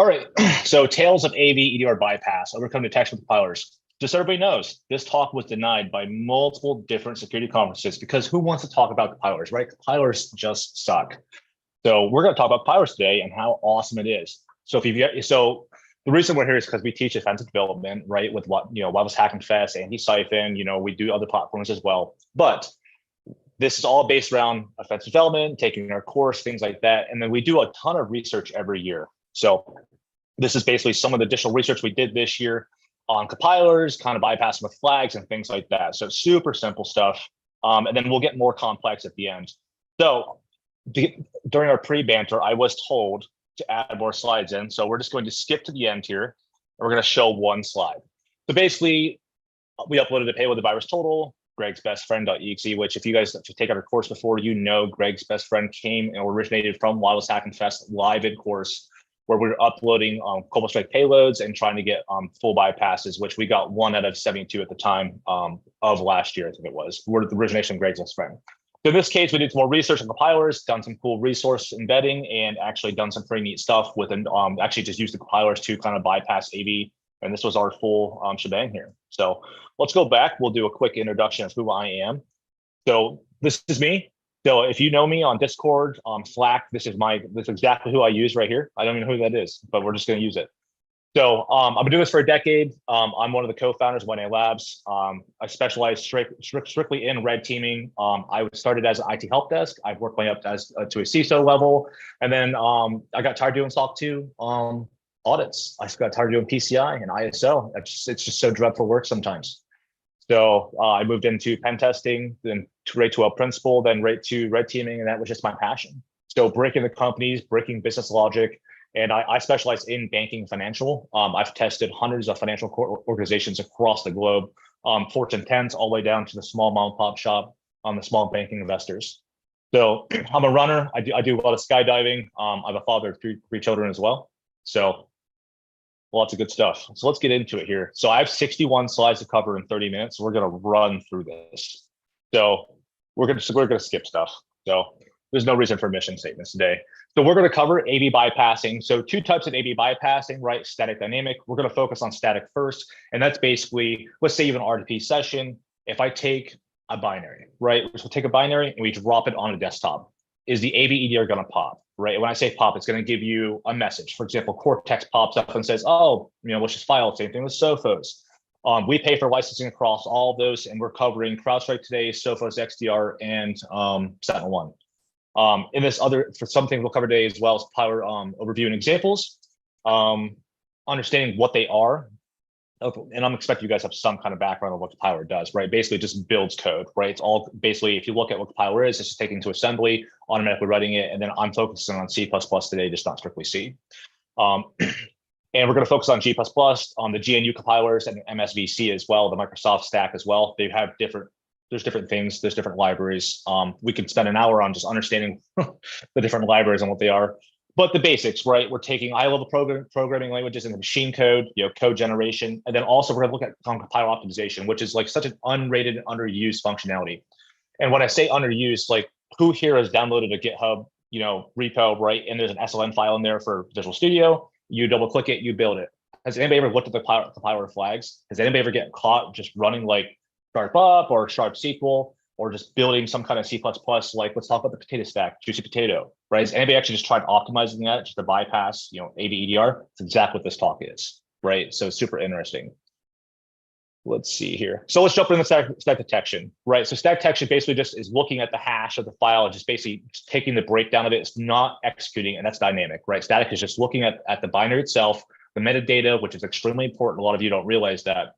All right, so Tales of AV EDR bypass, overcome detection with compilers. Just so everybody knows, this talk was denied by multiple different security conferences because who wants to talk about compilers, right? Compilers just suck. So we're going to talk about compilers today and how awesome it is. So the reason we're here is because we teach offensive development, right? With what Wireless Hacking Fest, Antisyphon, we do other platforms as well. But this is all based around offensive development, taking our course, things like that. And then we do a ton of research every year. So this is basically some of the additional research we did this year on compilers, kind of bypassing with flags and things like that. So super simple stuff. And then we'll get more complex at the end. So during our pre-banter, I was told to add more slides in. So we're just going to skip to the end here. And we're going to show one slide. So basically, we uploaded the payload, the virus total, Greg's best friend.exe, which if you guys have taken our course before, Greg's best friend came and originated from Wireless Hacking Fest live in course, where we were uploading Cobalt Strike payloads and trying to get full bypasses, which we got 1 out of 72 at the time of last year, I think it was. We're the origination of Greg's best friend. So in this case, we did some more research on compilers, done some cool resource embedding, and actually done some pretty neat stuff with actually just used the compilers to kind of bypass AV. And this was our full shebang here. So let's go back. We'll do a quick introduction of who I am. So this is me. So if you know me on Discord, Slack, this is exactly who I use right here. I don't even know who that is, but we're just going to use it. So I've been doing this for a decade. I'm one of the co-founders of 1A Labs. I specialize strictly in red teaming. I started as an IT help desk. I've worked my way up to a CISO level. And then I got tired doing SOC 2 audits. I got tired doing PCI and ISO. It's just so dreadful work sometimes. So I moved into pen testing, then right to a principal, then right to red teaming, and that was just my passion. So breaking the companies, breaking business logic, and I specialize in banking and financial. I've tested hundreds of financial organizations across the globe, Fortune 10s all the way down to the small mom and pop shop, the small banking investors. So I'm a runner. I do a lot of skydiving. I'm a father of three children as well. So lots of good stuff. So let's get into it here. So I have 61 slides to cover in 30 minutes. So we're going to run through this. So we're going to skip stuff. So there's no reason for mission statements today. So we're going to cover AV bypassing. So 2 types of AV bypassing, right? Static, dynamic. We're going to focus on static first. And that's basically, let's say you have an RDP session. If I take a binary, right? We'll take a binary and we drop it on a desktop. Is the AV EDR going to pop, right? When I say pop, it's going to give you a message. For example, Cortex pops up and says, oh, let's just file. Same thing with Sophos. We pay for licensing across all of those, and we're covering CrowdStrike today, Sophos XDR, and SentinelOne. In this for something we'll cover today as well as power overview and examples, understanding what they are. And I'm expecting you guys have some kind of background on what compiler does, right? Basically just builds code, right? It's all basically, if you look at what compiler is, it's just taking to assembly, automatically writing it. And then I'm focusing on C++ today, just not strictly C. And we're going to focus on G++, on the GNU compilers and MSVC as well, the Microsoft stack as well. They have there's different things, there's different libraries. We could spend an hour on just understanding the different libraries and what they are. But the basics, right? We're taking high-level programming languages and machine code, code generation, and then also we're going to look at compiler optimization, which is like such an unrated and underused functionality. And when I say underused, like who here has downloaded a GitHub, repo, right? And there's an SLN file in there for Visual Studio. You double-click it, you build it. Has anybody ever looked at the compiler flags? Has anybody ever get caught just running like sharp up or sharp SQL? Or just building some kind of C++, like let's talk about the potato stack, juicy potato, right? Is anybody actually just tried optimizing that just to bypass, AV EDR? It's exactly what this talk is, right? So super interesting. Let's see here. So let's jump into stack detection, right? So stack detection basically just is looking at the hash of the file and just basically taking the breakdown of it. It's not executing, and that's dynamic, right? Static is just looking at the binary itself, the metadata, which is extremely important. A lot of you don't realize that.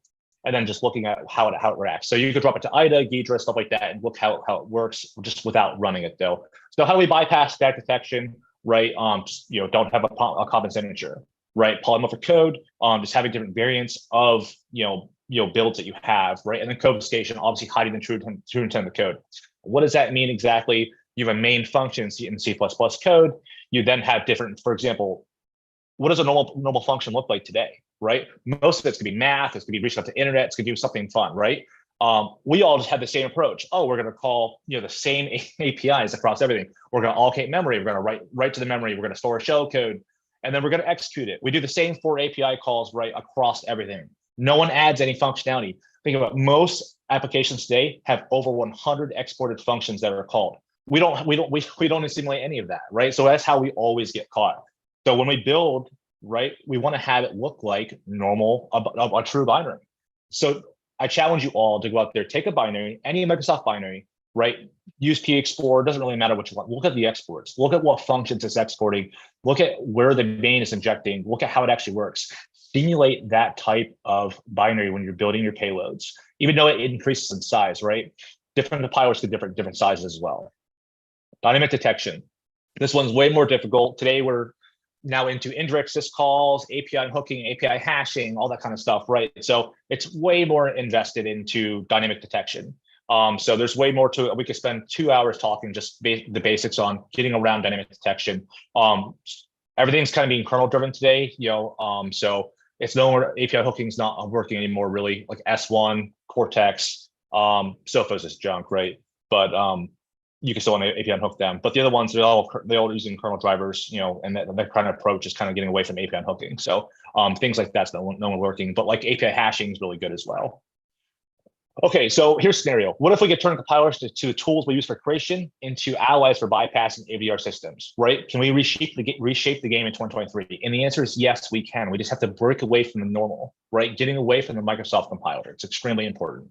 And then just looking at how it reacts. So you could drop it to IDA, Ghidra, stuff like that, and look how it works just without running it though. So how do we bypass stack detection, right? Don't have a common signature, right? Polymorphic code, just having different variants of, builds that you have, right? And then code obfuscation, obviously hiding the true intent of the code. What does that mean exactly? You have a main function in C++ code. You then have different, for example, what does a normal function look like today? Right? Most of it's gonna be math, it's gonna be reaching out to internet, it's gonna do something fun, right? We all just had the same approach. Oh, we're gonna call the same APIs across everything. We're gonna allocate memory, we're gonna write to the memory, we're gonna store a shellcode. and then we're going to execute it. We do the same for API calls, right, across everything. No one adds any functionality. Think about most applications today have over 100 exported functions that are called. We don't simulate any of that, right? So that's how we always get caught. So when we build, right, we want to have it look like normal, a true binary. So I challenge you all to go out there, take a binary, any Microsoft binary, right? Use PExplorer, doesn't really matter what you want. Look at the exports, look at what functions it's exporting, look at where the main is injecting, look at how it actually works. Simulate that type of binary when you're building your payloads, even though it increases in size, right? Different payloads get different sizes as well. Dynamic detection. This one's way more difficult. Today, we're now into indirect syscalls, API hooking, API hashing, all that kind of stuff, right? So it's way more invested into dynamic detection. So there's way more to it. We could spend 2 hours talking just the basics on getting around dynamic detection. Everything's kind of being kernel driven today, so it's no more API hooking is not working anymore, really. Like S1, Cortex, Sophos is junk, right? But you can still API hook them. But the other ones, they're all using kernel drivers, and that kind of approach is kind of getting away from API hooking. So things like that's no one working. But like API hashing is really good as well. Okay, so here's a scenario. What if we could turn compilers to the tools we use for creation into allies for bypassing AVR systems, right? Can we reshape the game in 2023? And the answer is yes, we can. We just have to break away from the normal, right? Getting away from the Microsoft compiler. It's extremely important.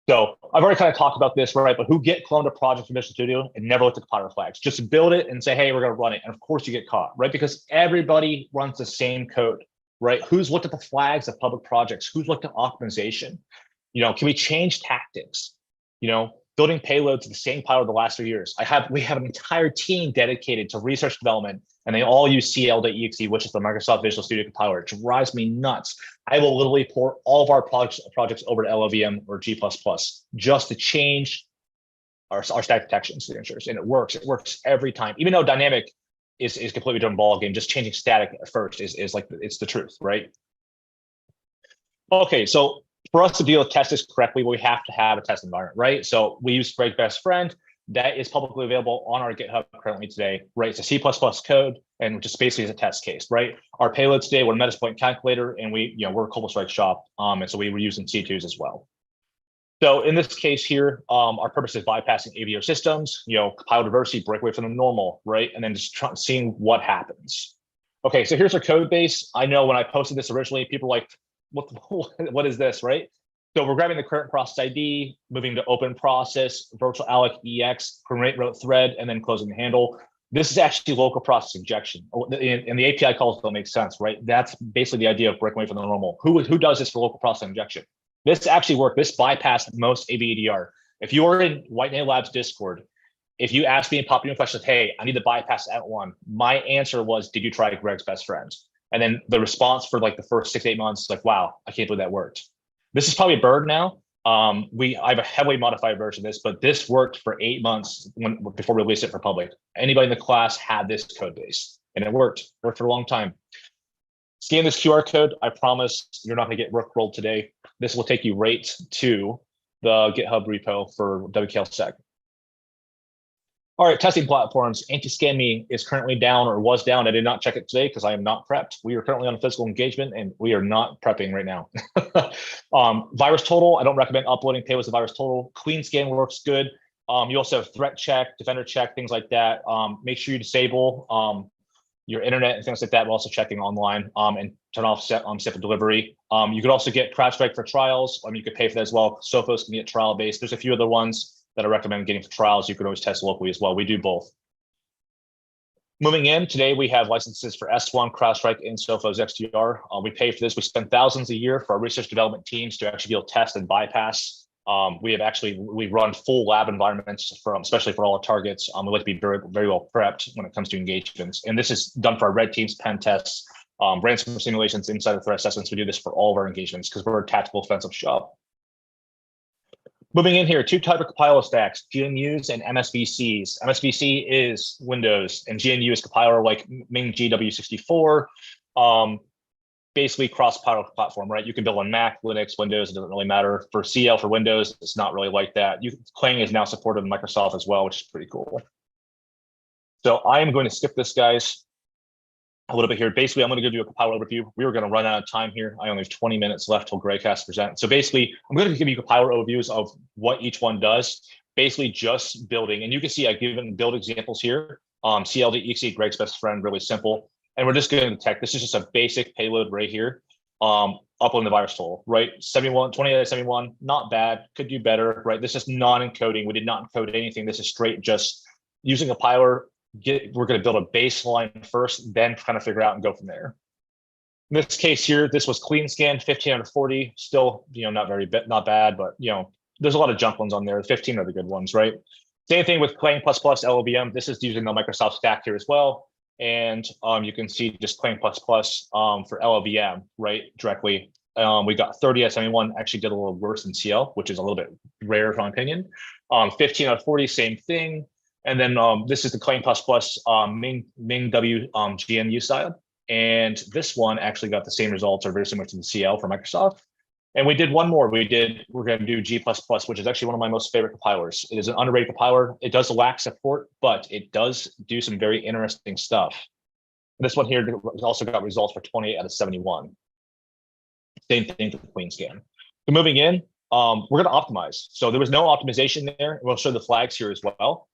So I've already kind of talked about this, right? But who get cloned a project from Visual Studio and never looked at compiler flags? Just build it and say, hey, we're going to run it. And of course you get caught, right? Because everybody runs the same code, right? Who's looked at the flags of public projects? Who's looked at optimization? Can we change tactics? Building payloads to the same compiler the last 3 years. We have an entire team dedicated to research development, and they all use cl.exe, which is the Microsoft Visual Studio compiler. It drives me nuts. I will literally port all of our projects over to LLVM or G++ just to change our static detection signatures, and it works. It works every time, even though dynamic is completely different ballgame. Just changing static at first is like it's the truth, right? Okay, so for us to deal with tests correctly, we have to have a test environment, right? So we use Break Best Friend. That is publicly available on our GitHub currently today, right? It's a C++ code, and just basically is a test case, right? Our payloads today, we're a Metasploit calculator, and we're a Cobalt Strike shop, and so we were using C2s as well. So in this case here, our purpose is bypassing AVR systems, compile diversity, break away from the normal, right? And then just seeing what happens. Okay, so here's our code base. I know when I posted this originally, people were like, what is this, right? So we're grabbing the current process ID, moving to open process, virtual alloc ex, create root thread, and then closing the handle. This is actually local process injection, and the API calls don't make sense, right? That's basically the idea of breaking away from the normal. Who does this for local process injection? This actually worked. This bypassed most AV EDR. If you are in White Nail Labs Discord, if you ask me and pop in questions, hey, I need to bypass that one, my answer was, did you try Greg's best friends? And then the response for like the first 6 to 8 months, like, wow, I can't believe that worked. This is probably a bird now. I have a heavily modified version of this, but this worked for 8 months before we released it for public. Anybody in the class had this code base, and it worked for a long time. Scan this QR code. I promise you're not going to get rickrolled today. This will take you right to the GitHub repo for WKLSec. All right, testing platforms. Anti-Scam is currently down or was down. I did not check it today because I am not prepped. We are currently on a physical engagement and we are not prepping right now. Virus Total, I don't recommend uploading payloads to Virus Total. Clean Scan works good. You also have Threat Check, Defender Check, things like that. Make sure you disable your internet and things like that. We're also checking online and turn off SIP delivery. You could also get CrowdStrike for trials. You could pay for that as well. Sophos can get trial-based. There's a few other ones that I recommend getting for trials. You can always test locally as well. We do both. Moving in, today we have licenses for S1, CrowdStrike, and Sophos XDR. We pay for this. We spend thousands a year for our research development teams to actually be able to test and bypass. We run full lab environments especially for all our targets. We like to be very, very well prepped when it comes to engagements. And this is done for our red teams, pen tests, ransomware simulations, insider threat assessments. We do this for all of our engagements because we're a tactical offensive shop. Moving in here, two type of compiler stacks, GNUs and MSVCs. MSVC is Windows and GNU is compiler like Ming GW64. Basically cross-compiler platform, right? You can build on Mac, Linux, Windows, it doesn't really matter. For CL for Windows, it's not really like that. Clang is now supported in Microsoft as well, which is pretty cool. So I am going to skip this, guys. a little bit here. Basically, I'm going to give you a compiler overview. We were going to run out of time here. I only have 20 minutes left till Graycast present. So basically, I'm going to give you compiler overviews of what each one does. Basically, just building, and you can see I've given build examples here. CL.exe, Greg's best friend, really simple. And we're just going to detect. This is just a basic payload right here. Uploading the virus tool, right? 28 out of 71, not bad. Could do better, right? This is non-encoding. We did not encode anything. This is straight just using a compiler. We're going to build a baseline first, then kind of figure out and go from there. In this case here, this was clean scan, 15 out of 40. Still, not bad, but there's a lot of junk ones on there. 15 are the good ones, right? Same thing with Clang++ LLVM. This is using the Microsoft stack here as well. And you can see just Clang++ for LLVM, right, directly. We got 30 out of 71, actually did a little worse than CL, which is a little bit rare in my opinion. 15 out of 40, same thing. And then this is the Clang++ Ming W GNU side. And this one actually got the same results, or very similar to the CL for Microsoft. And we did one more. We're going to do G++, which is actually one of my most favorite compilers. It is an underrated compiler. It does lack support, but it does do some very interesting stuff. And this one here also got results for 28 out of 71. Same thing for the clean scan. So moving in, we're going to optimize. So there was no optimization there. We'll show the flags here as well.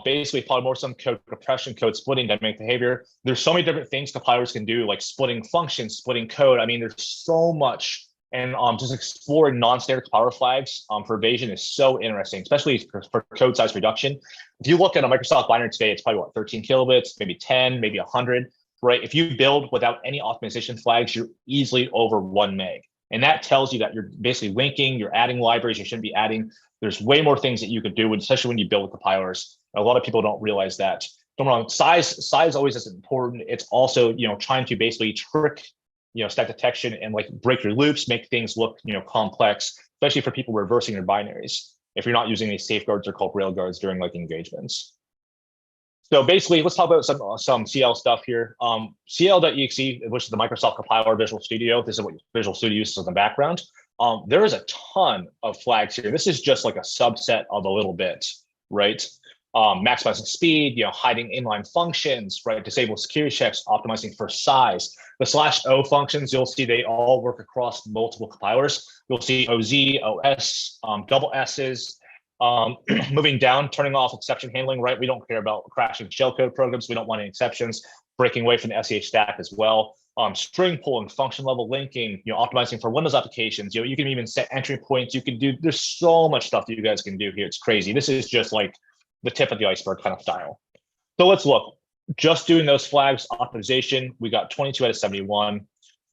Basically, polymorphism, code compression, code splitting, dynamic behavior. There's so many different things compilers can do, like splitting functions, splitting code. I mean, there's so much. And just exploring non-standard compiler flags for evasion is so interesting, especially for code size reduction. If you look at a Microsoft binary today, it's probably what, 13 kilobits, maybe 10, maybe 100, right? If you build without any optimization flags, you're easily over 1 meg. And that tells you that you're basically linking, you're adding libraries you shouldn't be adding. There's way more things that you could do, especially when you build with compilers. A lot of people don't realize that. Don't get me wrong, size always is important. It's also, trying to basically trick, stack detection and like break your loops, make things look, complex, especially for people reversing their binaries. If you're not using any safeguards or called railguards during like engagements. So basically, let's talk about some CL stuff here. CL.exe, which is the Microsoft compiler Visual Studio. This is what Visual Studio uses in the background. There is a ton of flags here. This is just like a subset of a little bit, right? Maximizing speed, hiding inline functions, right? Disable security checks, optimizing for size. The /O functions, you'll see they all work across multiple compilers. You'll see OZ, OS, double S's. Moving down, turning off exception handling, right? We don't care about crashing shellcode programs. We don't want any exceptions. Breaking away from the SEH stack as well. String pulling, function level linking, optimizing for Windows applications. You can even set entry points. You can do, there's so much stuff that you guys can do here. It's crazy. This is just like the tip of the iceberg kind of style. So let's look. Just doing those flags, optimization, we got 22 out of 71.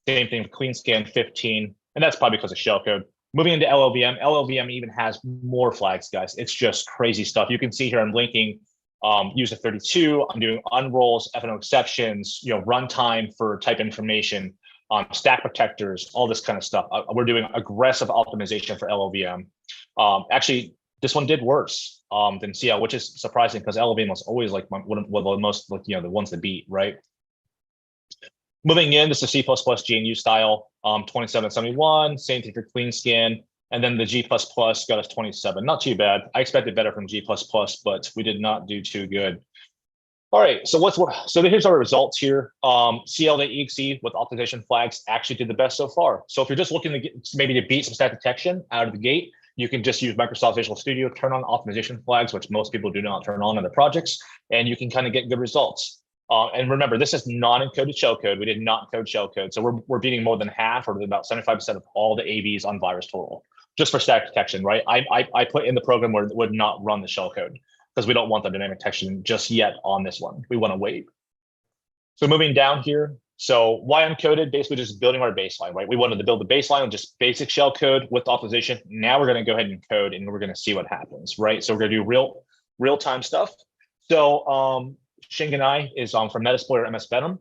Same thing for clean scan, 15. And that's probably because of shellcode. Moving into LLVM, LLVM even has more flags, guys. It's just crazy stuff. You can see here I'm linking user 32. I'm doing unrolls, FNO exceptions, runtime for type information, stack protectors, all this kind of stuff. We're doing aggressive optimization for LLVM. Actually, this one did worse than CL, which is surprising because LLVM was always like one of the most, like, the ones to beat, right? Moving in, this is C++ GNU style, 2771, same thing for clean scan. And then the G++ got us 27. Not too bad. I expected better from G++, but we did not do too good. All right, so here's our results here. CL.exe with optimization flags actually did the best so far. So if you're just looking to get maybe to beat some stack detection out of the gate, you can just use Microsoft Visual Studio, turn on optimization flags, which most people do not turn on in their projects, and you can kind of get good results. And remember, this is non-encoded shellcode. We did not encode shellcode. So we're beating more than half, or about 75% of all the AVs on virus total, just for stack detection, right? I put in the program where it would not run the shellcode because we don't want the dynamic detection just yet on this one. We want to wait. So moving down here. So why uncoded? Basically just building our baseline, right? We wanted to build the baseline with just basic shellcode with optimization. Now we're going to go ahead and code and we're going to see what happens, right? So we're going to do real-time stuff. So Shinganai is from Metasploit MS Venom.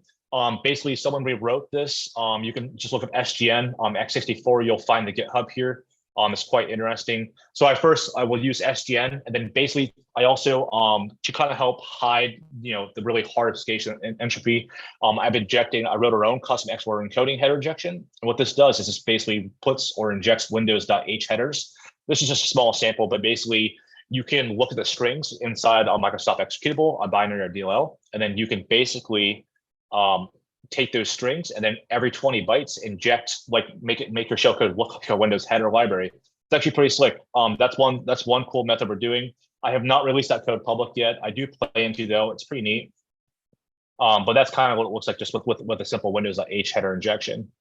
Basically, someone rewrote this. You can just look up SGN x64. You'll find the GitHub here. It's quite interesting. So I will use SGN, and then basically I also to kind of help hide the really hard escalation and entropy. I wrote our own custom XOR encoding header injection. And what this does is this basically puts or injects Windows.h headers. This is just a small sample, but basically you can look at the strings inside a Microsoft executable, a binary or DLL, and then you can basically take those strings and then every 20 bytes inject, like make your shellcode look like a Windows header library. It's actually pretty slick. That's one cool method we're doing. I have not released that code public yet. I do plan to though. It's pretty neat. But that's kind of what it looks like just with a simple Windows H header injection.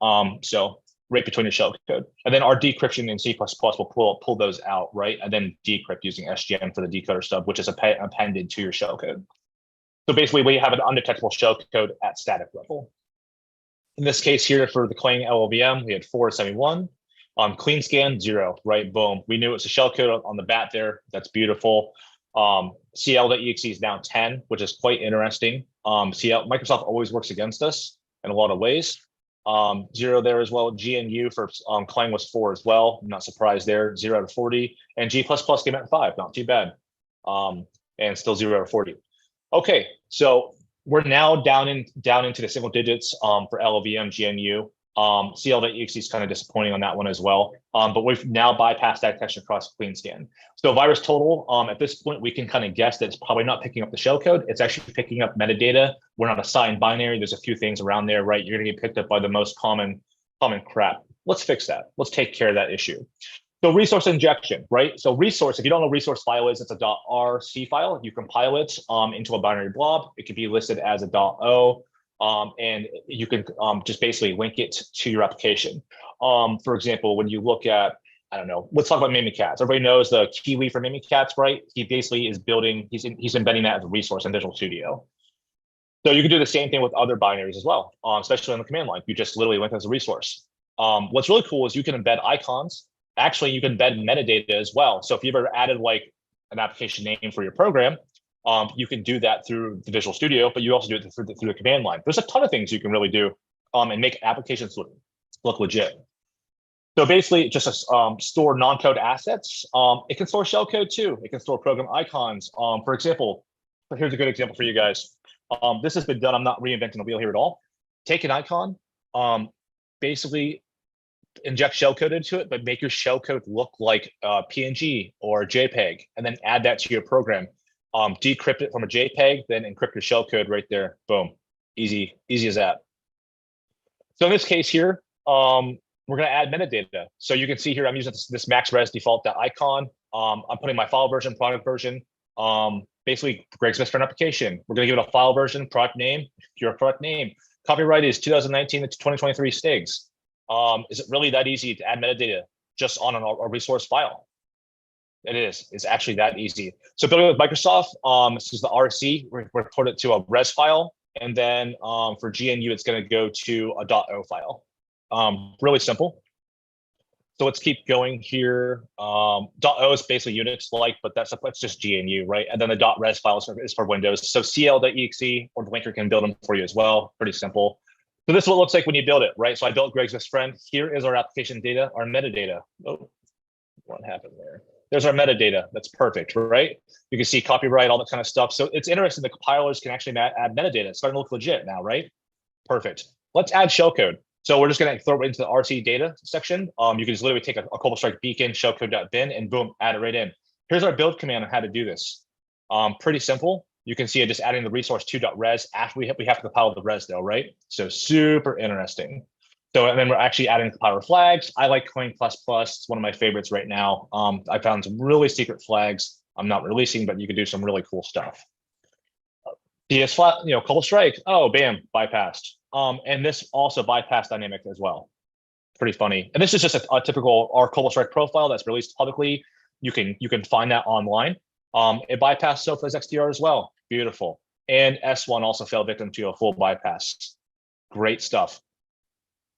So right between the shellcode, and then our decryption in C++ will pull those out, right, and then decrypt using SGM for the decoder stub, which is appended to your shellcode. So basically, we have an undetectable shellcode at static level. In this case here for the Clang LLVM, we had 471. Clean scan 0, right? Boom. We knew it was a shellcode on the bat there. That's beautiful. CL.exe is now 10, which is quite interesting. Microsoft always works against us in a lot of ways. 0 there as well. GNU for Clang was 4 as well. I'm not surprised there. 0 out of 40. And G++ came at 5. Not too bad. And still 0 out of 40. Okay, so we're now down into the single digits for LLVM, GNU. CL.exe is kind of disappointing on that one as well. But we've now bypassed that detection across clean scan. So virus total, at this point, we can kind of guess that it's probably not picking up the shellcode. It's actually picking up metadata. We're not assigned binary. There's a few things around there, right? You're going to get picked up by the most common crap. Let's fix that. Let's take care of that issue. So resource injection, right? So resource, if you don't know what resource file is, it's a .rc file. You compile it into a binary blob. It can be listed as a .o. And you can just basically link it to your application. For example, when you look at, I don't know, let's talk about Mimikatz. Everybody knows the Kiwi for Mimikatz, right? He basically is building, he's embedding that as a resource in Visual Studio. So you can do the same thing with other binaries as well, especially on the command line. You just literally link it as a resource. What's really cool is you can embed icons. Actually, you can embed metadata as well. So if you've ever added like an application name for your program, you can do that through the Visual Studio, but you also do it through the command line. There's a ton of things you can really do and make applications look legit. So basically, just store non-code assets. It can store shellcode too. It can store program icons. For example, here's a good example for you guys. This has been done. I'm not reinventing the wheel here at all. Take an icon, basically inject shellcode into it, but make your shellcode look like PNG or JPEG, and then add that to your program. Decrypt it from a JPEG, then encrypt your shellcode right there. Boom, easy as that. So in this case here, we're going to add metadata. So you can see here, I'm using this max res default icon. I'm putting my file version, product version, basically Greg's best friend application. We're going to give it a file version, product name, your product name. Copyright is 2019 to 2023 Stigs. Is it really that easy to add metadata just on a resource file? It is. It's actually that easy. So building with Microsoft, this is the RC. We're put it to a res file, and then for GNU, it's going to go to a .o file. Really simple. So let's keep going here. .o is basically Unix-like, but that's just GNU, right? And then the .res file is for Windows. So CL.exe or the linker can build them for you as well. Pretty simple. So this is what it looks like when you build it, right? So I built Greg's best friend. Here is our application data, our metadata. Oh, what happened there? There's our metadata. That's perfect, right? You can see copyright, all that kind of stuff. So it's interesting that compilers can actually add metadata. It's starting to look legit now, right? Perfect. Let's add shellcode. So we're just going to throw it into the RC data section. You can just literally take a Cobalt Strike beacon, shellcode.bin, and boom, add it right in. Here's our build command on how to do this. Pretty simple. You can see it just adding the resource to.res after we have to compile the res though, right? So super interesting. So, and then we're actually adding compiler flags. I like Clang++. It's one of my favorites right now. I found some really secret flags I'm not releasing, but you can do some really cool stuff. PS flat, Cobalt Strike. Oh, bam, bypassed. And this also bypassed dynamic as well. Pretty funny. And this is just a typical our Cobalt Strike profile that's released publicly. You can find that online. It bypassed Sofa's XDR as well. Beautiful. And S1 also fell victim to a full bypass. Great stuff.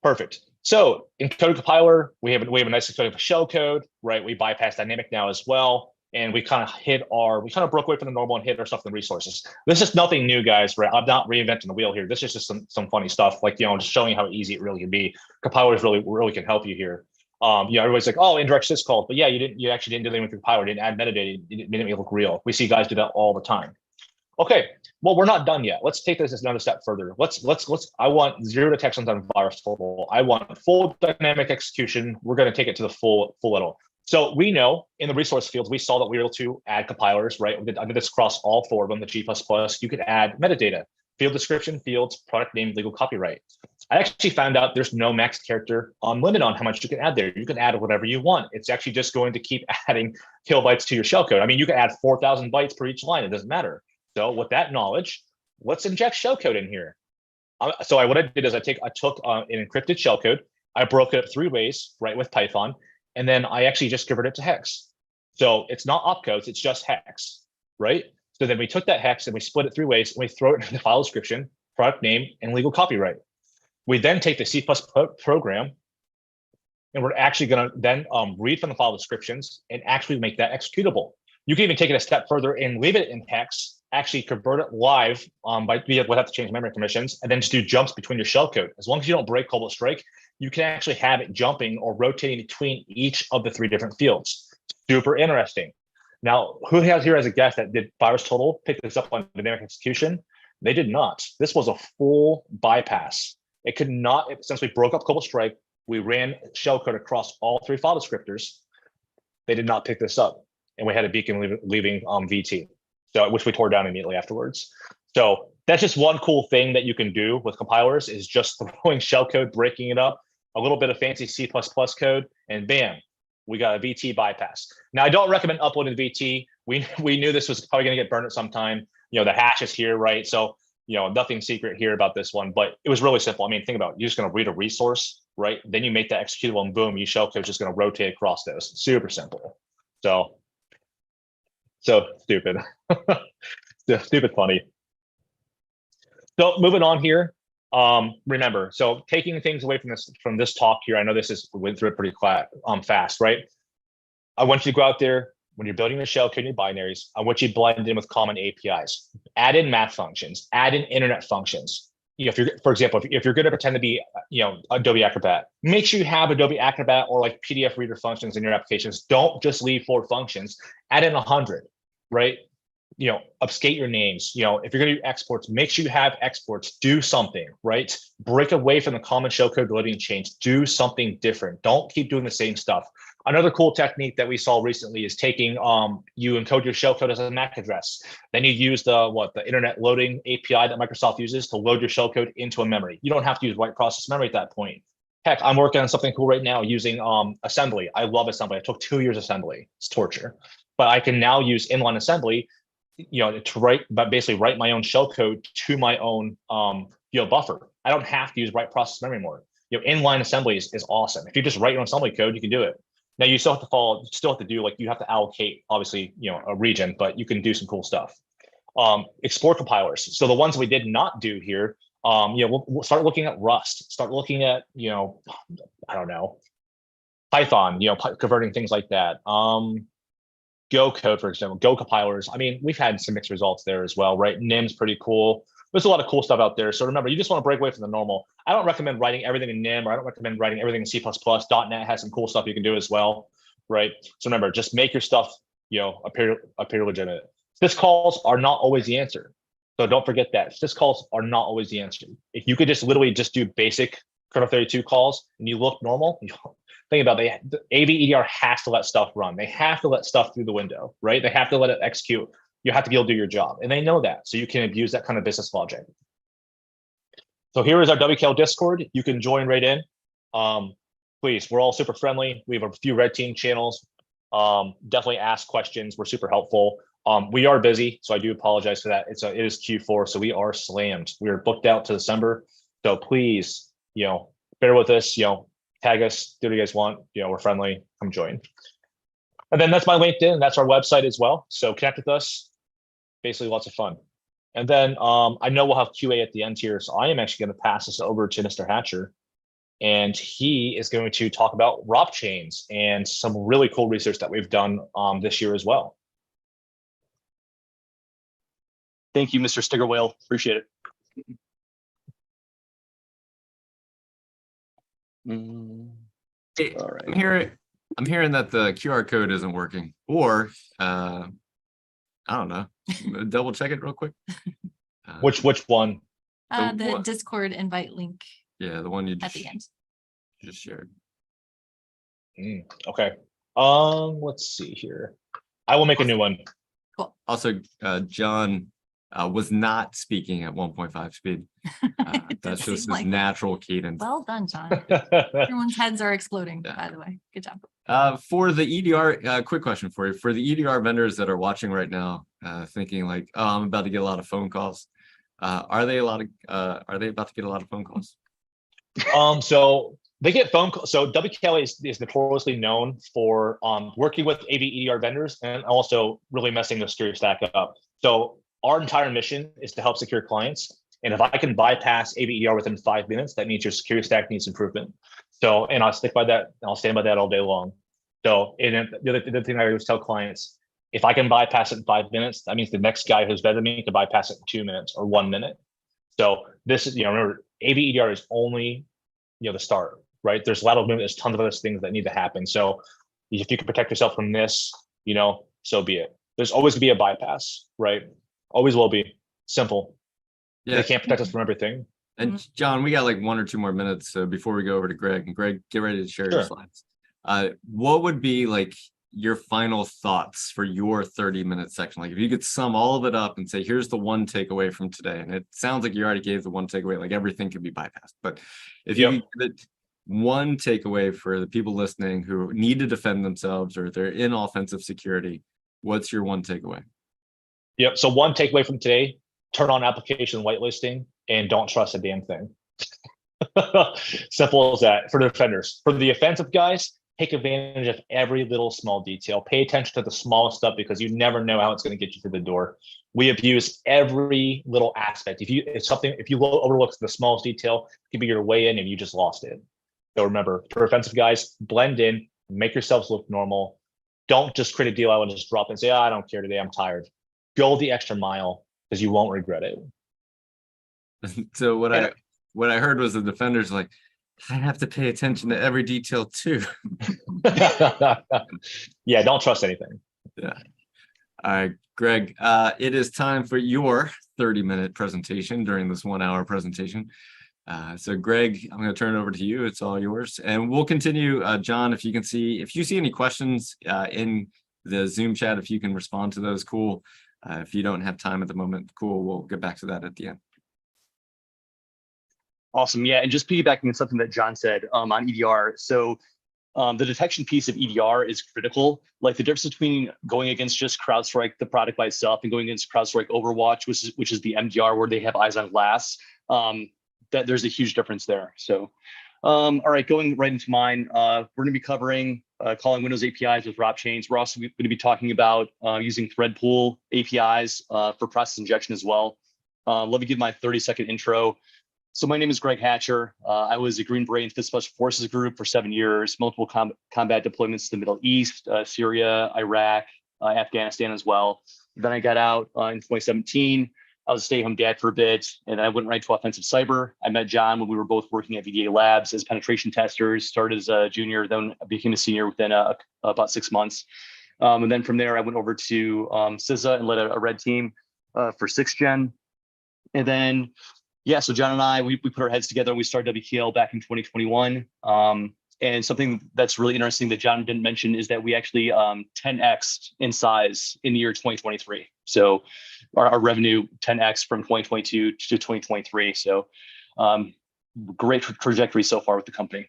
Perfect. So in code compiler, we have a nice encoding for shellcode, right? We bypass dynamic now as well. And we kind of broke away from the normal and hit our stuff in the resources. This is nothing new, guys, right? I'm not reinventing the wheel here. This is just some funny stuff, like, just showing how easy it really can be. Compilers really can help you here. Everybody's like, oh, indirect syscalls, but yeah, you actually didn't do anything with your compiler, didn't add metadata, it didn't make it look real. We see guys do that all the time. Okay, well, we're not done yet. Let's take this another step further. I want zero detections on virus total. I want full dynamic execution. We're going to take it to the full level. So we know in the resource fields, we saw that we were able to add compilers, right? I did this across all 4 of them, the G++. You could add metadata. field description, fields, product name, legal copyright. I actually found out there's no max character limit on how much you can add there. You can add whatever you want. It's actually just going to keep adding kilobytes to your shellcode. I mean, you can add 4,000 bytes per each line. It doesn't matter. So with that knowledge, let's inject shellcode in here. What I did is I took an encrypted shellcode. I broke it up 3 ways, right, with Python, and then I actually just converted it to hex. So it's not opcodes, it's just hex, right? So then we took that hex and we split it 3 ways, and we throw it into the file description, product name, and legal copyright. We then take the C++ program, and we're actually going to then read from the file descriptions and actually make that executable. You can even take it a step further and leave it in hex, actually convert it live we'll have to change memory permissions, and then just do jumps between your shellcode. As long as you don't break Cobalt Strike, you can actually have it jumping or rotating between each of the 3 different fields. Super interesting. Now, who has here as a guess that did VirusTotal pick this up on dynamic execution? They did not. This was a full bypass. It could not, since we broke up Cobalt Strike, we ran shellcode across all 3 file descriptors. They did not pick this up, and we had a beacon leaving VT, so which we tore down immediately afterwards. So that's just one cool thing that you can do with compilers, is just throwing shellcode, breaking it up, a little bit of fancy C++ code, and bam, we got a VT bypass. Now, I don't recommend uploading the VT. We knew this was probably going to get burned at some time. You know, the hash is here, right? So, you know, nothing secret here about this one, but it was really simple. I mean, think about it. You're just going to read a resource, right? Then you make that executable, and boom, your shellcode is just going to rotate across those. Super simple. So stupid. Stupid funny. So moving on here. Remember, so taking things away from this talk here, I know we went through it pretty fast, right? I want you to go out there when you're building your shellcode and your binaries. I want you to blend in with common APIs, add in math functions, add in internet functions. You know, if you're, for example, if you're going to pretend to be, you know, Adobe Acrobat, make sure you have Adobe Acrobat or like PDF reader functions in your applications. Don't just leave 4 functions, add in 100, right? You know, obfuscate your names. You know, if you're going to do exports, make sure you have exports. Do something, right? Break away from the common shellcode loading chains. Do something different. Don't keep doing the same stuff. Another cool technique that we saw recently is taking you encode your shellcode as a MAC address. Then you use the internet loading API that Microsoft uses to load your shellcode into a memory. You don't have to use write process memory at that point. Heck, I'm working on something cool right now using assembly. I love assembly. I took 2 years assembly. It's torture, but I can now use inline assembly, you know, to basically write my own shellcode to my own you know, buffer. I don't have to use write process memory anymore. You know, inline assembly is awesome. If you just write your own assembly code, you can do it. Now you still have to do, like, you have to allocate, obviously, you know, a region, but you can do some cool stuff. Explore compilers. So the ones we did not do here, you know, we'll start looking at Rust, start looking at, you know, I don't know, Python, you know, converting things like that. Go code, for example, Go compilers. I mean, we've had some mixed results there as well, right? NIM's pretty cool. There's a lot of cool stuff out there. So remember, you just want to break away from the normal. I don't recommend writing everything in NIM, or I don't recommend writing everything in C++. .NET has some cool stuff you can do as well, right? So remember, just make your stuff, you know, appear legitimate. Syscalls are not always the answer. So don't forget that. Syscalls are not always the answer. If you could just literally just do basic kernel 32 calls and you look normal, think about it, the AV EDR has to let stuff run. They have to let stuff through the window, right? They have to let it execute. You have to be able to do your job, and they know that. So you can abuse that kind of business logic. So here is our WKL Discord. You can join right in. Please, we're all super friendly. We have a few red team channels. Definitely ask questions. We're super helpful. We are busy, so I do apologize for that. It is Q4, so we are slammed. We are booked out to December. So please, you know, bear with us, you know, tag us, do what you guys want. You know, we're friendly, come join. And then that's my LinkedIn. That's our website as well. So connect with us. Basically, lots of fun. And then I know we'll have QA at the end here. So I am actually going to pass this over to Mr. Hatcher. And he is going to talk about ROP chains and some really cool research that we've done this year as well. Thank you, Mr. Stigerwalt. Appreciate it. Hey, All right. I'm hearing that the QR code isn't working, or I don't know. Double check it real quick. Which one? The Discord invite link. Yeah, the one you at the end. Just shared. Okay. Let's see here. I will make a new one. Cool. Also, John was not speaking at 1.5 speed. It That's did just seem his like it. natural cadence. Well done, John. Everyone's heads are exploding, Yeah. by the way. Good job. For the EDR, quick question for you. For the EDR vendors that are watching right now, thinking like, oh, I'm about to get a lot of phone calls. Are they about to get a lot of phone calls? So they get phone calls. So WKLA is notoriously known for working with AV EDR vendors and also really messing the security stack up. So our entire mission is to help secure clients. And if I can bypass AV EDR within 5 minutes, that means your security stack needs improvement. So, and I'll stick by that. I'll stand by that all day long. So, and the other thing I always tell clients, if I can bypass it in 5 minutes, that means the next guy who's better than me can bypass it in 2 minutes or 1 minute. So this is, remember, AV EDR is only, the start, right? There's a lot of movement. There's tons of other things that need to happen. So if you can protect yourself from this, so be it. There's always gonna be a bypass, right? Always will be. Simple. Yeah. They can't protect us from everything. And John, we got like 1 or 2 more minutes before we go over to Greg. And Greg, get ready to share your slides. What would be like your final thoughts for your 30-minute section? Like if you could sum all of it up and say, here's the one takeaway from today. And it sounds like you already gave the one takeaway, like everything could be bypassed. But if you could give it one takeaway for the people listening who need to defend themselves or they're in offensive security, what's your one takeaway? Yep. So one takeaway from today, turn on application whitelisting and don't trust a damn thing. Simple as that for the defenders. For the offensive guys, take advantage of every little small detail. Pay attention to the smallest stuff because you never know how it's going to get you through the door. We have used every little aspect. If you overlook the smallest detail, it could be your way in and you just lost it. So remember, for offensive guys, blend in, make yourselves look normal. Don't just create a deal out and just drop it and say, I don't care today, I'm tired. Go the extra mile because you won't regret it. So what I heard was the defenders like, I have to pay attention to every detail too. Yeah, don't trust anything. Yeah. All right, Greg, it is time for your 30-minute presentation during this 1-hour presentation. So Greg, I'm going to turn it over to you. It's all yours. And we'll continue, John, if you see any questions in the Zoom chat, if you can respond to those, cool. If you don't have time at the moment, cool. We'll get back to that at the end. Awesome. Yeah. And just piggybacking on something that John said on EDR. So the detection piece of EDR is critical. Like the difference between going against just CrowdStrike, the product by itself, and going against CrowdStrike Overwatch, which is the MDR where they have eyes on glass, that there's a huge difference there. So, all right, going right into mine, we're going to be covering calling Windows APIs with ROP chains. We're also going to be talking about using thread pool APIs for process injection as well. Let me give my 30-second intro. So my name is Greg Hatcher. I was a Green Beret in 5th Special Forces Group for 7 years, multiple combat deployments to the Middle East, Syria, Iraq, Afghanistan as well. Then I got out in 2017. I was a stay-at-home dad for a bit, and I went right to offensive cyber. I met John when we were both working at VDA Labs as penetration testers, started as a junior, then became a senior within about 6 months. And then from there, I went over to CISA and led a red team for 6th Gen. And then yeah, so John and I, we put our heads together and we started WKL back in 2021. And something that's really interesting that John didn't mention is that we actually 10x'd in size in the year 2023. So our revenue 10x from 2022 to 2023. So great trajectory so far with the company.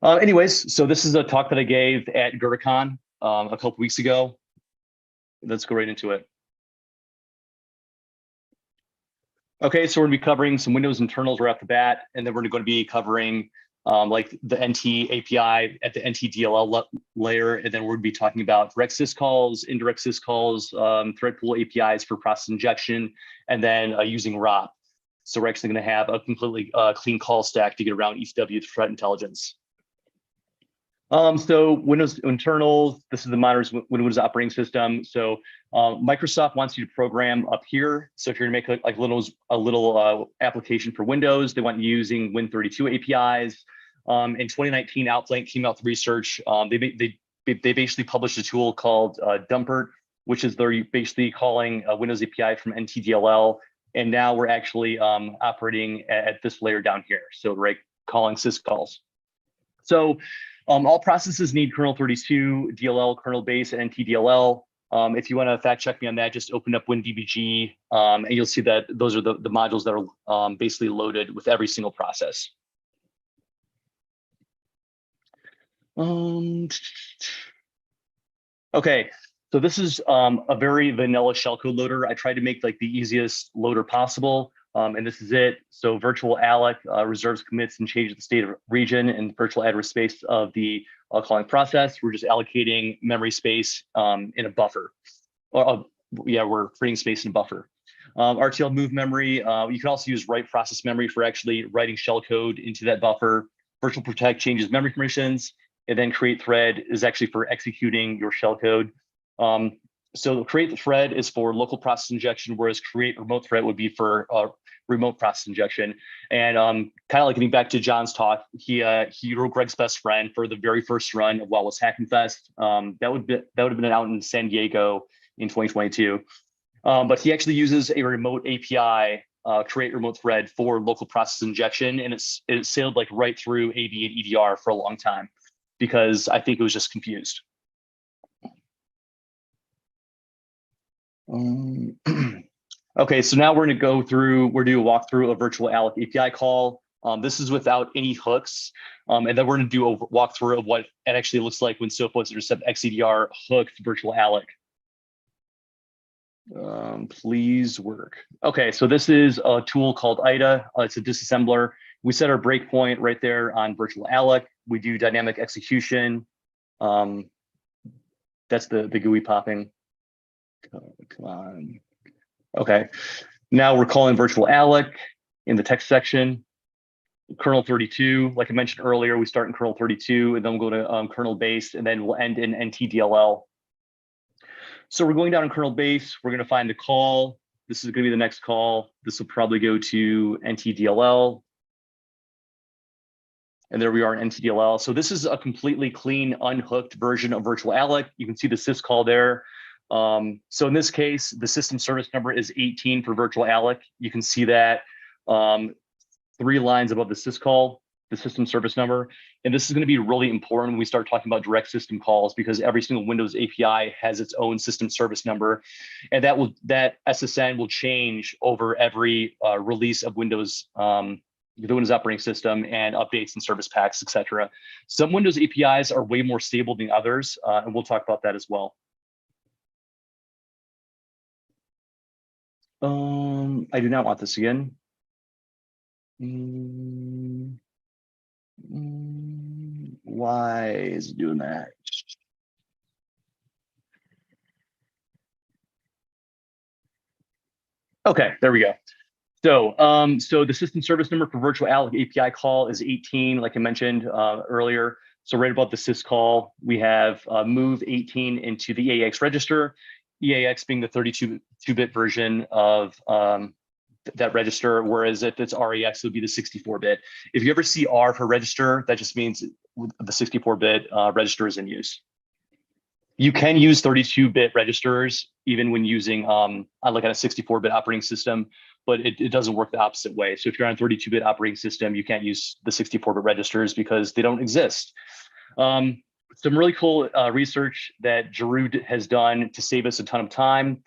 Anyways, so this is a talk that I gave at GerdaCon a couple weeks ago. Let's go right into it. Okay, so we're gonna be covering some Windows internals right off the bat, and then we're going to be covering like the NT API at the NT DLL layer, and then we're going to be talking about direct syscalls, indirect syscalls, thread pool APIs for process injection, and then using ROP. So we're actually going to have a completely clean call stack to get around ECW threat intelligence. So Windows internals, this is the monitor's Windows operating system. So Microsoft wants you to program up here. So if you're gonna make a little application for Windows, they want you using Win32 APIs. In 2019, Outflank came out with research. They basically published a tool called Dumpert, which is they're basically calling a Windows API from NTDLL. And now we're actually operating at this layer down here. So we're calling syscalls. So all processes need kernel 32, DLL, kernel base, and NTDLL. If you want to fact check me on that, just open up WinDBG, and you'll see that those are the modules that are basically loaded with every single process. Okay, so this is a very vanilla shellcode loader. I tried to make like the easiest loader possible, and this is it. So virtual alloc reserves commits and changes the state of region and virtual address space of the calling process. We're just allocating memory space in a buffer. Yeah, we're creating space in a buffer. RTL move memory. You can also use write process memory for actually writing shellcode into that buffer. Virtual protect changes memory permissions, and then create thread is actually for executing your shellcode. So create the thread is for local process injection, whereas create remote thread would be for remote process injection. And kind of like getting back to John's talk, he wrote Greg's best friend for the very first run of Wild West Hacking Fest. That would have been out in San Diego in 2022. But he actually uses a remote API, create remote thread for local process injection, and it sailed like right through AV and EDR for a long time because I think it was just confused. Okay, so now we're going to go through, we're doing a walkthrough of virtual alloc API call. This is without any hooks. And then we're going to do a walkthrough of what it actually looks like when Sophos intercept XEDR hooked virtual alloc. Please work. Okay, so this is a tool called IDA. It's a disassembler. We set our breakpoint right there on virtual alloc. We do dynamic execution. That's the GUI popping. Come on. Okay, now we're calling virtual alloc in the text section. Kernel 32, like I mentioned earlier, we start in kernel 32, and then we'll go to kernel base, and then we'll end in NTDLL. So we're going down in kernel base. We're going to find the call. This is going to be the next call. This will probably go to NTDLL. And there we are in NTDLL. So this is a completely clean, unhooked version of virtual alloc. You can see the syscall there. So in this case, the system service number is 18 for virtual alloc. You can see that 3 lines above the syscall, the system service number. And this is going to be really important when we start talking about direct system calls, because every single Windows API has its own system service number, and that SSN will change over every release of Windows, the Windows operating system, and updates and service packs, etc. Some Windows APIs are way more stable than others, and we'll talk about that as well. I do not want this again. Why is it doing that? Okay, there we go. So, so the system service number for virtual alloc API call is 18, like I mentioned earlier. So right above the syscall, we have move 18 into the EAX register. EAX being the 32-bit version of that register, whereas if it's REX, it would be the 64-bit. If you ever see R for register, that just means the 64-bit register is in use. You can use 32-bit registers even when using like on a 64-bit operating system, but it doesn't work the opposite way. So if you're on a 32-bit operating system, you can't use the 64-bit registers because they don't exist. Some really cool research that Giroud has done to save us a ton of time.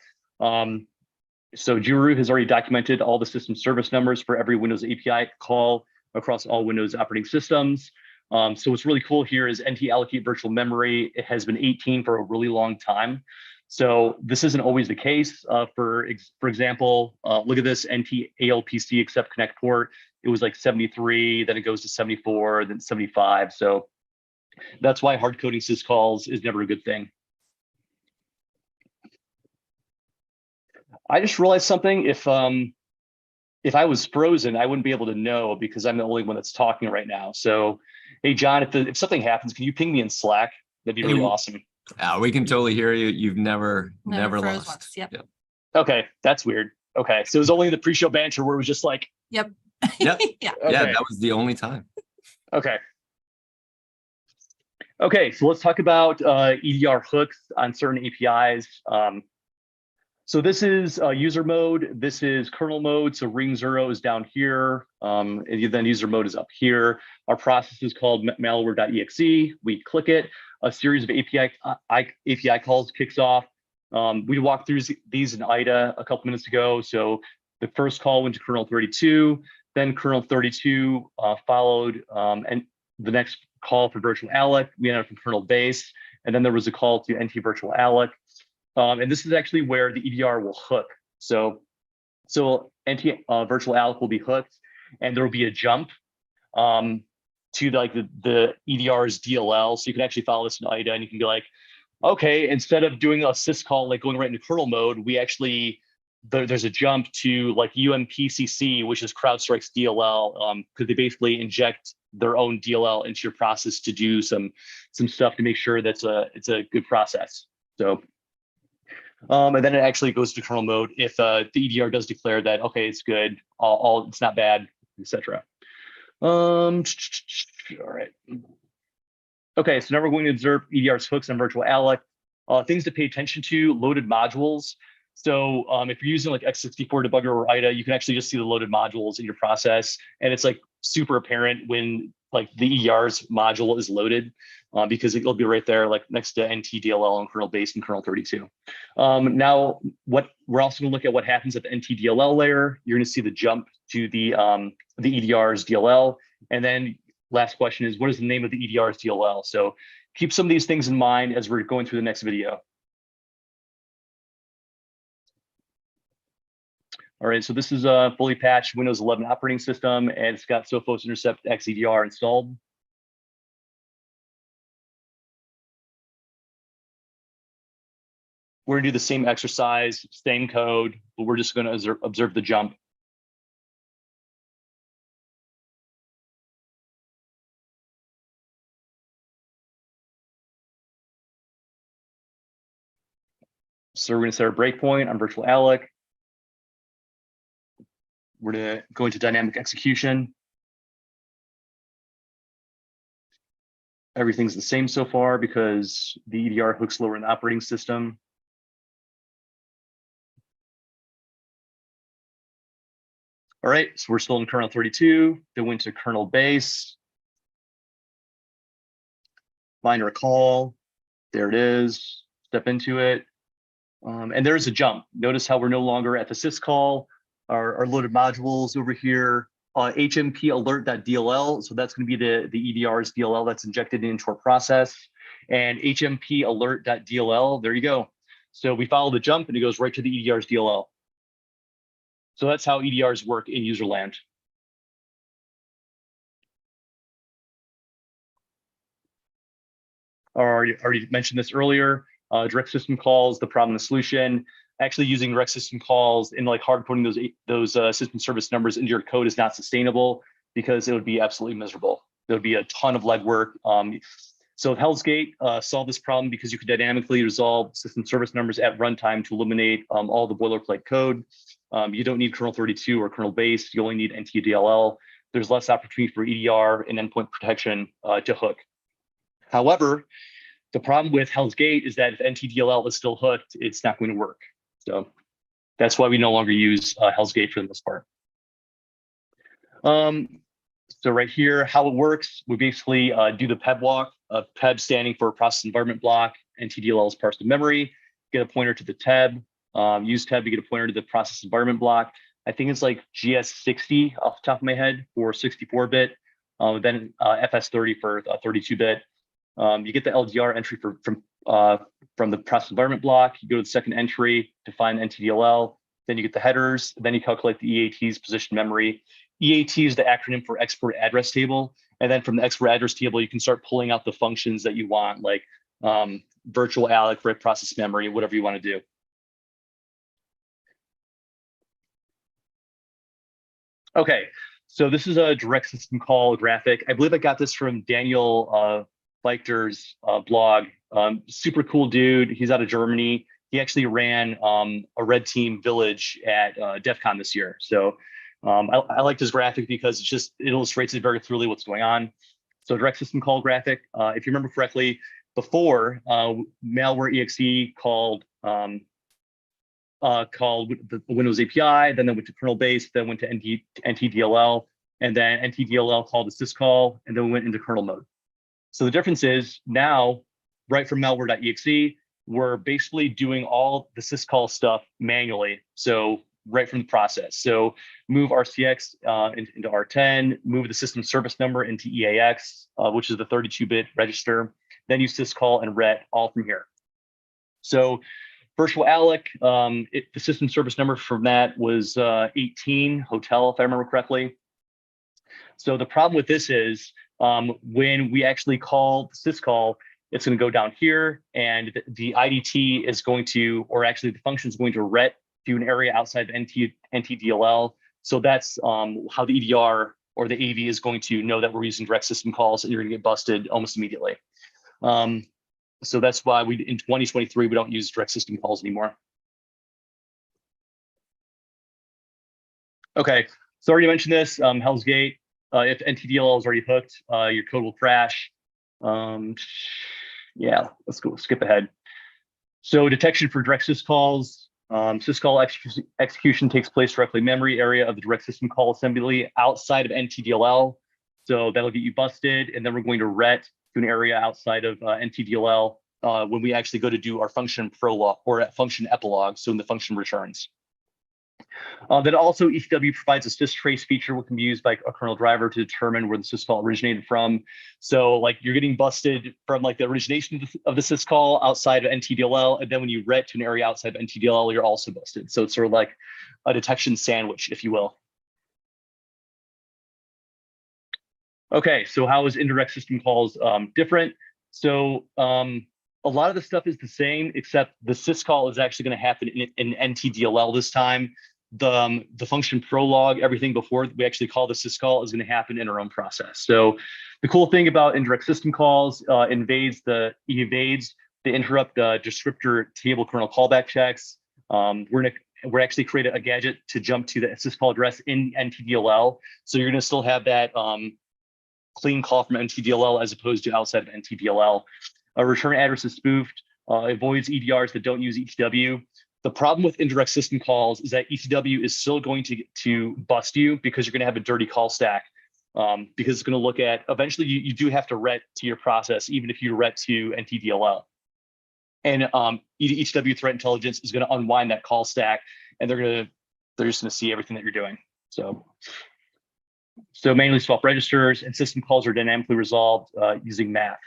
So Giroud has already documented all the system service numbers for every Windows API call across all Windows operating systems. So what's really cool here is NT allocate virtual memory. It has been 18 for a really long time. So this isn't always the case. For example, look at this NT ALPC accept connect port. It was like 73, then it goes to 74, then 75. So that's why hard coding syscalls is never a good thing. I just realized something. If I was frozen, I wouldn't be able to know because I'm the only one that's talking right now. So, hey, John, if something happens, can you ping me in Slack? That'd be really awesome. We can totally hear you. You've never lost. Once. Yep. Okay, that's weird. Okay, so it was only the pre-show banter where it was just like. Yep. Yep. Yeah. Okay. Yeah, that was the only time. Okay. Okay, so let's talk about EDR hooks on certain APIs. So this is user mode. This is kernel mode. So ring 0 is down here. And then user mode is up here. Our process is called malware.exe. We click it. A series of API calls kicks off. We walked through these in IDA a couple minutes ago. So the first call went to kernel 32, then kernel 32 followed, and the next call for virtual alloc, we ended up from kernel base, and then there was a call to NT virtual alloc. And this is actually where the EDR will hook. So NT virtual alloc will be hooked, and there will be a jump to like the EDR's DLL. So you can actually follow this in IDA, and you can be like, okay, instead of doing a syscall, like going right into kernel mode, we actually, there's a jump to like UMPCC, which is CrowdStrike's DLL, because they basically inject their own DLL into your process to do some stuff to make sure that's it's a good process. So, and then it actually goes to kernel mode if the EDR does declare that, okay, it's good, all it's not bad, etc. All right. Okay, so now we're going to observe EDR's hooks on virtual alloc. Things to pay attention to: loaded modules. So if you're using like x64 debugger or IDA, you can actually just see the loaded modules in your process, and it's like super apparent when like the EDR's module is loaded, because it'll be right there, like next to NTDLL and kernel base and kernel 32. Now, what we're also going to look at what happens at the NTDLL layer. You're going to see the jump to the EDR's DLL, and then last question is, what is the name of the EDR's DLL? So keep some of these things in mind as we're going through the next video. All right, so this is a fully patched Windows 11 operating system, and it's got Sophos Intercept XEDR installed. We're gonna do the same exercise, same code, but we're just gonna observe the jump. So we're gonna set our breakpoint on virtual alloc. We're gonna go into dynamic execution. Everything's the same so far because the EDR hooks lower in the operating system. All right, so we're still in kernel 32. Then went to kernel base. Find our call. There it is. Step into it. And there's a jump. Notice how we're no longer at the syscall. Our loaded modules over here, HMP alert.dll. So that's going to be the EDR's DLL that's injected into our process. And HMP alert.dll, there you go. So we follow the jump and it goes right to the EDR's DLL. So that's how EDRs work in user land. Already mentioned this earlier. Direct system calls, the problem, the solution. Actually using direct system calls and like hard coding those system service numbers into your code is not sustainable because it would be absolutely miserable. There would be a ton of legwork. So Hell's Gate solved this problem because you could dynamically resolve system service numbers at runtime to eliminate all the boilerplate code. You don't need kernel 32 or kernel base. You only need NTDLL. There's less opportunity for EDR and endpoint protection to hook. However, the problem with Hell's Gate is that if NTDLL is still hooked, it's not going to work. So that's why we no longer use Hell's Gate for the most part. So right here, how it works, we basically do the PEB walk, PEB standing for process environment block, NTDLL is parsed to memory, get a pointer to the TEB, use TEB to get a pointer to the process environment block. I think it's like GS60 off the top of my head for 64-bit, then FS30 for 32-bit. You get the LDR entry from the process environment block. You go to the second entry to find NTDLL. Then you get the headers. Then you calculate the EAT's position memory. EAT is the acronym for export address table. And then from the export address table, you can start pulling out the functions that you want, like virtual alloc, write process memory, whatever you want to do. Okay, so this is a direct system call graphic. I believe I got this from Daniel Feichter's blog. Super cool dude. He's out of Germany. He actually ran a red team village at DEF CON this year. So I liked his graphic because it illustrates it very clearly what's going on. So direct system call graphic. If you remember correctly, before malware exe called the Windows API, then they went to kernel base, then went to NTDLL, and then NTDLL called the syscall, and then we went into kernel mode. So the difference is now, right from malware.exe, we're basically doing all the syscall stuff manually. So right from the process. So move RCX into R10, move the system service number into EAX, which is the 32-bit register, then use syscall and ret all from here. So virtual alloc, the system service number from that was 18 hotel, if I remember correctly. So the problem with this is when we actually call the syscall, it's going to go down here, and the IDT is going to, or actually the function is going to ret to an area outside of NTDLL. So that's how the EDR or the AV is going to know that we're using direct system calls, and you're going to get busted almost immediately. So that's why in 2023, we don't use direct system calls anymore. Okay, so I already mentioned this, Hell's Gate. If NTDLL is already hooked, your code will crash. Yeah, let's go skip ahead. So detection for direct syscalls. Syscall execution takes place directly in memory area of the direct system call assembly outside of NTDLL. So that'll get you busted. And then we're going to ret to an area outside of NTDLL when we actually go to do our function prologue or function epilogue. So when the function returns. Then also ECW provides a systrace feature which can be used by a kernel driver to determine where the syscall originated from. So like you're getting busted from like the origination of the syscall outside of NTDLL, and then when you ret to an area outside of NTDLL, you're also busted. So it's sort of like a detection sandwich, if you will. Okay, so how is indirect system calls different? So a lot of the stuff is the same, except the syscall is actually going to happen in NTDLL this time. The function prologue, everything before we actually call the syscall is going to happen in our own process. So the cool thing about indirect system calls evades the interrupt descriptor table kernel callback checks. We're actually creating a gadget to jump to the syscall address in NTDLL. So you're going to still have that clean call from NTDLL as opposed to outside of NTDLL. A return address is spoofed, avoids EDRs that don't use ECW. The problem with indirect system calls is that ECW is still going to bust you because you're going to have a dirty call stack because it's going to look at, eventually you do have to ret to your process, even if you ret to NTDLL. And ECW threat intelligence is going to unwind that call stack, and they're just going to see everything that you're doing. So manually swap registers, and system calls are dynamically resolved using math.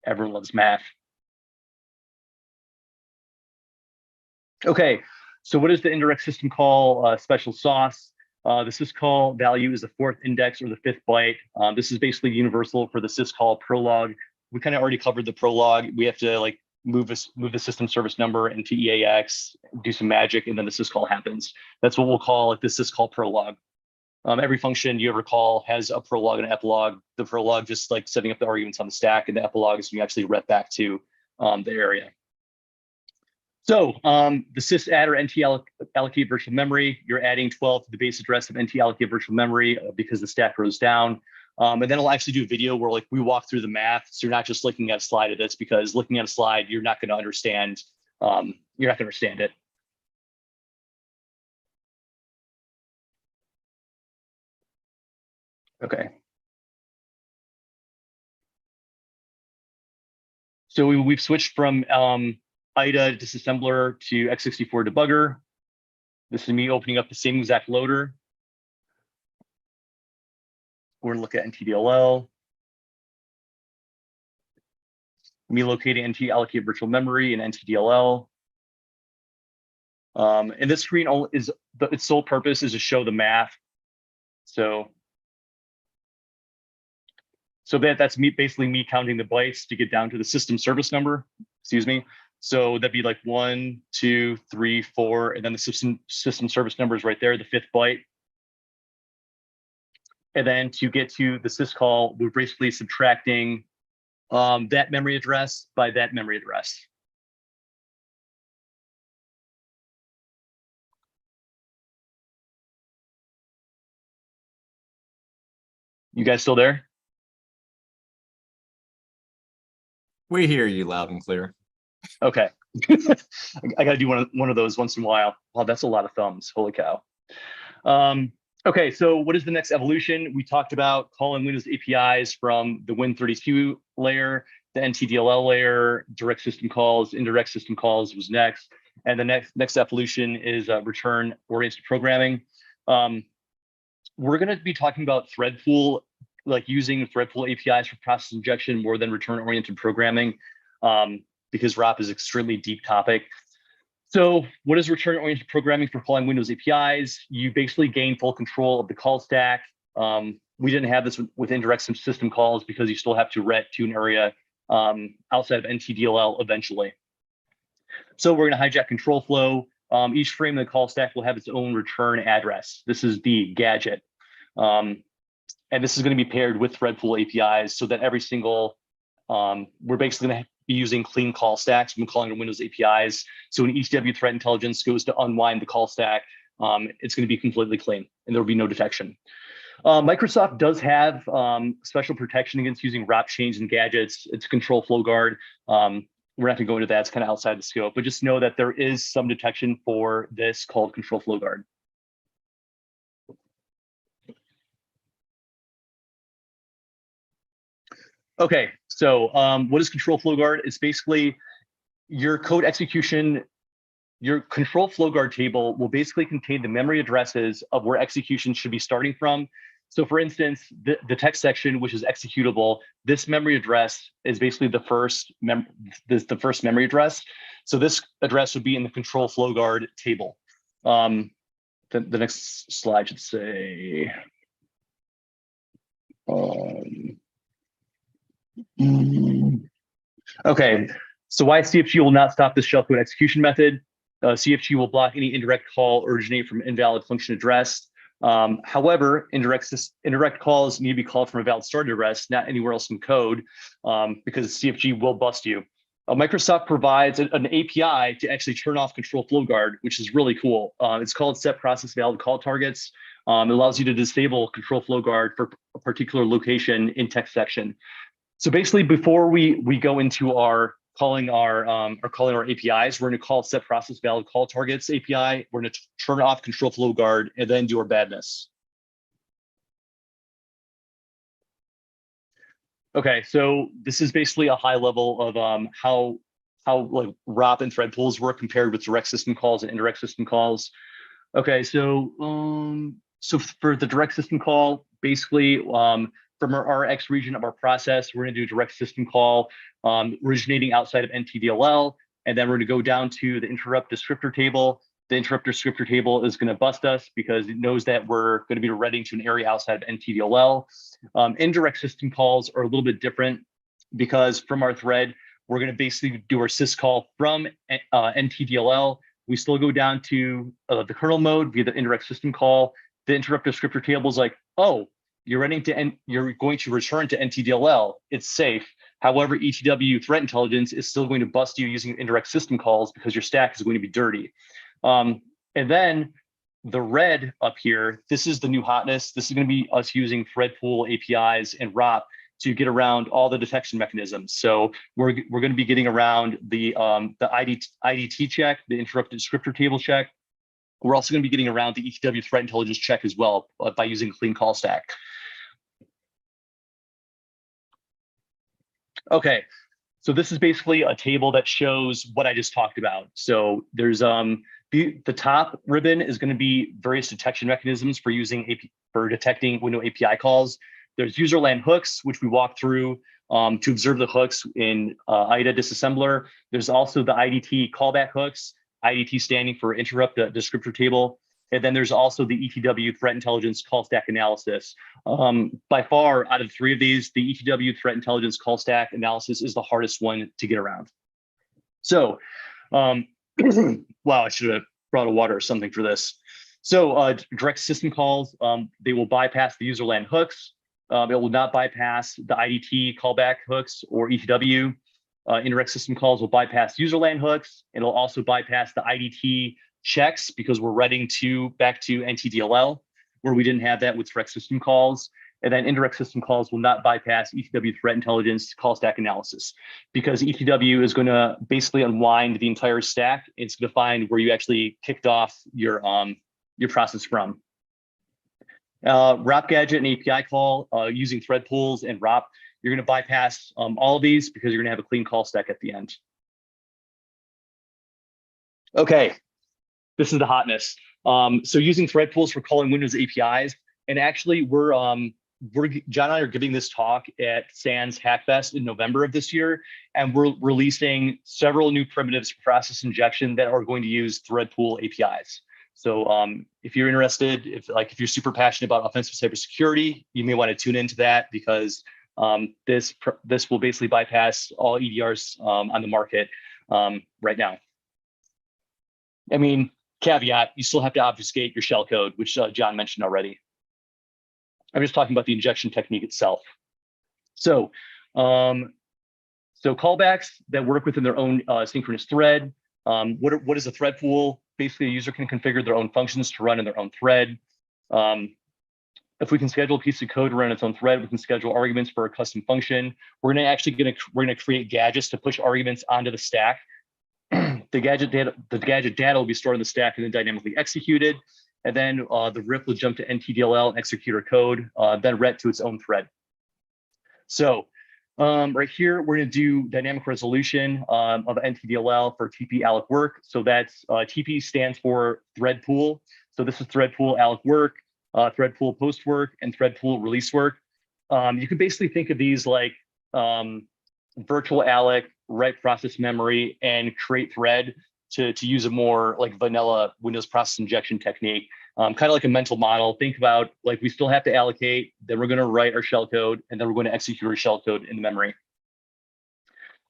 Everyone loves math. Okay, so what is the indirect system call special sauce? The syscall value is the 4th index or the 5th byte. This is basically universal for the syscall prologue. We kind of already covered the prologue. We have to like move the system service number into EAX, do some magic, and then the syscall happens. That's what we'll call like the syscall prologue. Every function you ever call has a prologue and an epilogue. The prologue just like setting up the arguments on the stack, and the epilogue is when you actually ret back to the area. So the sysadder NT-allocate virtual memory, you're adding 12 to the base address of NT-allocate virtual memory because the stack goes down. And then I'll actually do a video where like we walk through the math. So you're not just looking at a slide of this, because looking at a slide, you're not going to understand. It. Okay. So we've switched from IDA disassembler to x64 debugger. This is me opening up the same exact loader. We're going to look at NTDLL. Me locating NT-allocate virtual memory in NTDLL. And this screen its sole purpose is to show the math. So that's basically me counting the bytes to get down to the system service number. Excuse me. So that'd be like 1, 2, 3, 4, and then the system service number is right there, the 5th byte. And then to get to the syscall, we're basically subtracting that memory address by that memory address. You guys still there? We hear you loud and clear. Okay. I got to do one of those once in a while. Wow, that's a lot of thumbs. Holy cow. Okay, so what is the next evolution? We talked about calling Windows APIs from the Win32 layer the NTDLL layer, direct system calls, indirect system calls was next. And the next evolution is return-oriented programming. We're going to be talking about thread pool, like using thread pool APIs for process injection more than return-oriented programming, because ROP is an extremely deep topic. So what is return-oriented programming for calling Windows APIs? You basically gain full control of the call stack. We didn't have this with indirect system calls because you still have to ret to an area outside of NTDLL eventually. So we're going to hijack control flow. Each frame of the call stack will have its own return address. This is the gadget. And this is going to be paired with thread pool APIs so that every single, we're basically going to be using clean call stacks. I'm calling them Windows APIs. So when ETW threat intelligence goes to unwind the call stack, it's going to be completely clean and there will be no detection. Microsoft does have special protection against using ROP chains and gadgets. It's a control flow guard. We're not going to go into that. It's kind of outside the scope, but just know that there is some detection for this called control flow guard. Okay, so what is control flow guard? It's basically your code execution. Your control flow guard table will basically contain the memory addresses of where execution should be starting from. So for instance, the text section, which is executable, this memory address is basically the first memory address. So this address would be in the control flow guard table. The next slide should say, okay, so why CFG will not stop this shellcode execution method? CFG will block any indirect call originate from invalid function address. However, indirect calls need to be called from a valid start address, not anywhere else in code, because CFG will bust you. Microsoft provides an API to actually turn off control flow guard, which is really cool. It's called set process valid call targets. It allows you to disable control flow guard for a particular location in text section. So basically, before we go into our calling our APIs, we're going to call set process valid call targets API. We're going to turn off control flow guard and then do our badness. Okay, so this is basically a high level of how like ROP and thread pools work compared with direct system calls and indirect system calls. Okay, so so for the direct system call, basically from our RX region of our process, we're going to do a direct system call originating outside of NTDLL, and then we're going to go down to the interrupt descriptor table. The interrupt descriptor table is going to bust us because it knows that we're going to be reading to an area outside of NTDLL. Indirect system calls are a little bit different because from our thread, we're going to basically do our syscall from NTDLL. We still go down to the kernel mode via the indirect system call. The interrupt descriptor table is like, oh, you're going to return to NTDLL. It's safe. However, ETW threat intelligence is still going to bust you using indirect system calls because your stack is going to be dirty. And then the red up here, this is the new hotness. This is going to be us using thread pool APIs and ROP to get around all the detection mechanisms. So we're going to be getting around the IDT check, the interrupt descriptor table check. We're also going to be getting around the ETW threat intelligence check as well by using clean call stack. Okay, so this is basically a table that shows what I just talked about. So there's the top ribbon is going to be various detection mechanisms for detecting window API calls. There's user land hooks, which we walk through to observe the hooks in IDA disassembler. There's also the IDT callback hooks, IDT standing for interrupt descriptor table. And then there's also the ETW threat intelligence call stack analysis. By far, out of three of these, the ETW threat intelligence call stack analysis is the hardest one to get around. So, wow, I should have brought a water or something for this. So direct system calls, they will bypass the user land hooks. It will not bypass the IDT callback hooks or ETW. Indirect system calls will bypass user land hooks. It'll also bypass the IDT checks because we're writing back to NTDLL, where we didn't have that with direct system calls. And then indirect system calls will not bypass ETW threat intelligence call stack analysis because ETW is going to basically unwind the entire stack. It's going to find where you actually kicked off your process from. ROP gadget and API call using thread pools and ROP you're going to bypass all of these because you're going to have a clean call stack at the end. Okay, this is the hotness. So using thread pools for calling Windows APIs, and actually John and I are giving this talk at SANS Hackfest in November of this year, and we're releasing several new primitives for process injection that are going to use thread pool APIs. So if you're interested, if you're super passionate about offensive cybersecurity, you may want to tune into that because this will basically bypass all EDRs on the market right now. I mean, caveat, you still have to obfuscate your shellcode, which John mentioned already. I'm just talking about the injection technique itself. So callbacks that work within their own synchronous thread. What is a thread pool? Basically, a user can configure their own functions to run in their own thread. If we can schedule a piece of code to run its own thread, we can schedule arguments for a custom function. We're gonna create gadgets to push arguments onto the stack. The gadget data will be stored in the stack and then dynamically executed. And then the RIP will jump to NTDLL and execute our code, then ret to its own thread. So right here, we're going to do dynamic resolution of NTDLL for TP alloc work. So that's TP stands for thread pool. So this is thread pool alloc work, thread pool post work, and thread pool release work. You can basically think of these like virtual alloc, write process memory, and create thread to use a more like vanilla Windows process injection technique. Kind of like a mental model. Think about like we still have to allocate, then we're going to write our shellcode, and then we're going to execute our shellcode in the memory.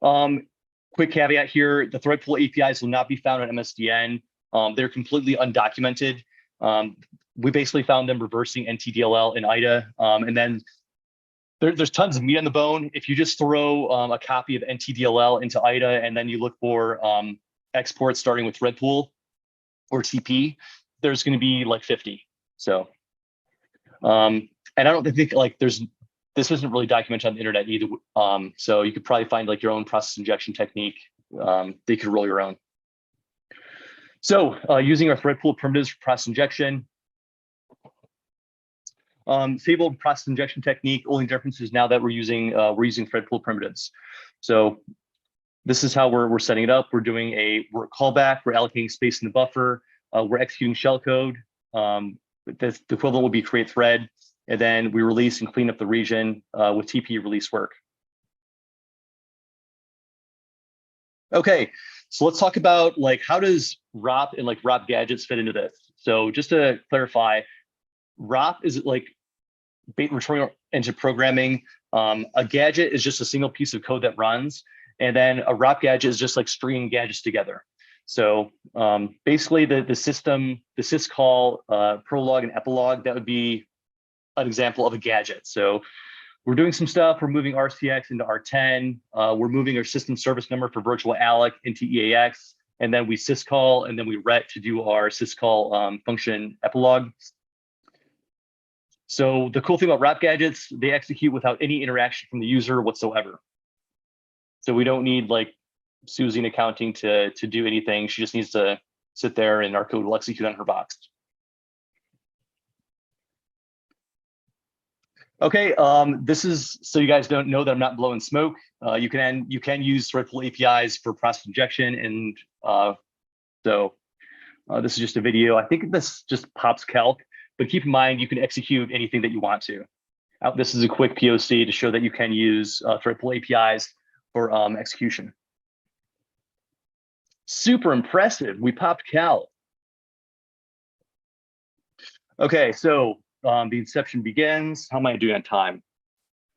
Quick caveat here, the thread pool APIs will not be found on MSDN. They're completely undocumented. We basically found them reversing NTDLL in IDA, and then there's tons of meat on the bone. If you just throw a copy of NTDLL into IDA and then you look for exports starting with thread pool or TP, there's going to be like 50. So, and I don't think like this isn't really documented on the internet either. So you could probably find like your own process injection technique. They could roll your own. So using our thread pool primitives for process injection. Same old process injection technique. Only difference is now that we're using thread pool primitives. So this is how we're setting it up. We're doing a work callback. We're allocating space in the buffer. We're executing shellcode. The equivalent would be create thread, and then we release and clean up the region with TP release work. Okay, so let's talk about like how does ROP and like ROP gadgets fit into this. So just to clarify, ROP is like returning engine programming. A gadget is just a single piece of code that runs, and then a ROP gadget is just like stringing gadgets together. So basically the syscall, prologue, and epilogue, that would be an example of a gadget. So we're doing some stuff. We're moving RCX into R10. We're moving our system service number for virtual alloc into EAX. And then we syscall, and then we ret to do our syscall function epilogue. So the cool thing about ROP gadgets, they execute without any interaction from the user whatsoever. So we don't need like Susie in accounting to do anything. She just needs to sit there and our code will execute on her box. Okay, this is so you guys don't know that I'm not blowing smoke. You can use thread pool APIs for process injection, and this is just a video. I think this just pops calc, but keep in mind you can execute anything that you want to. This is a quick POC to show that you can use thread pool APIs for execution. Super impressive. We popped cal. Okay, so the inception begins. How am I doing on time?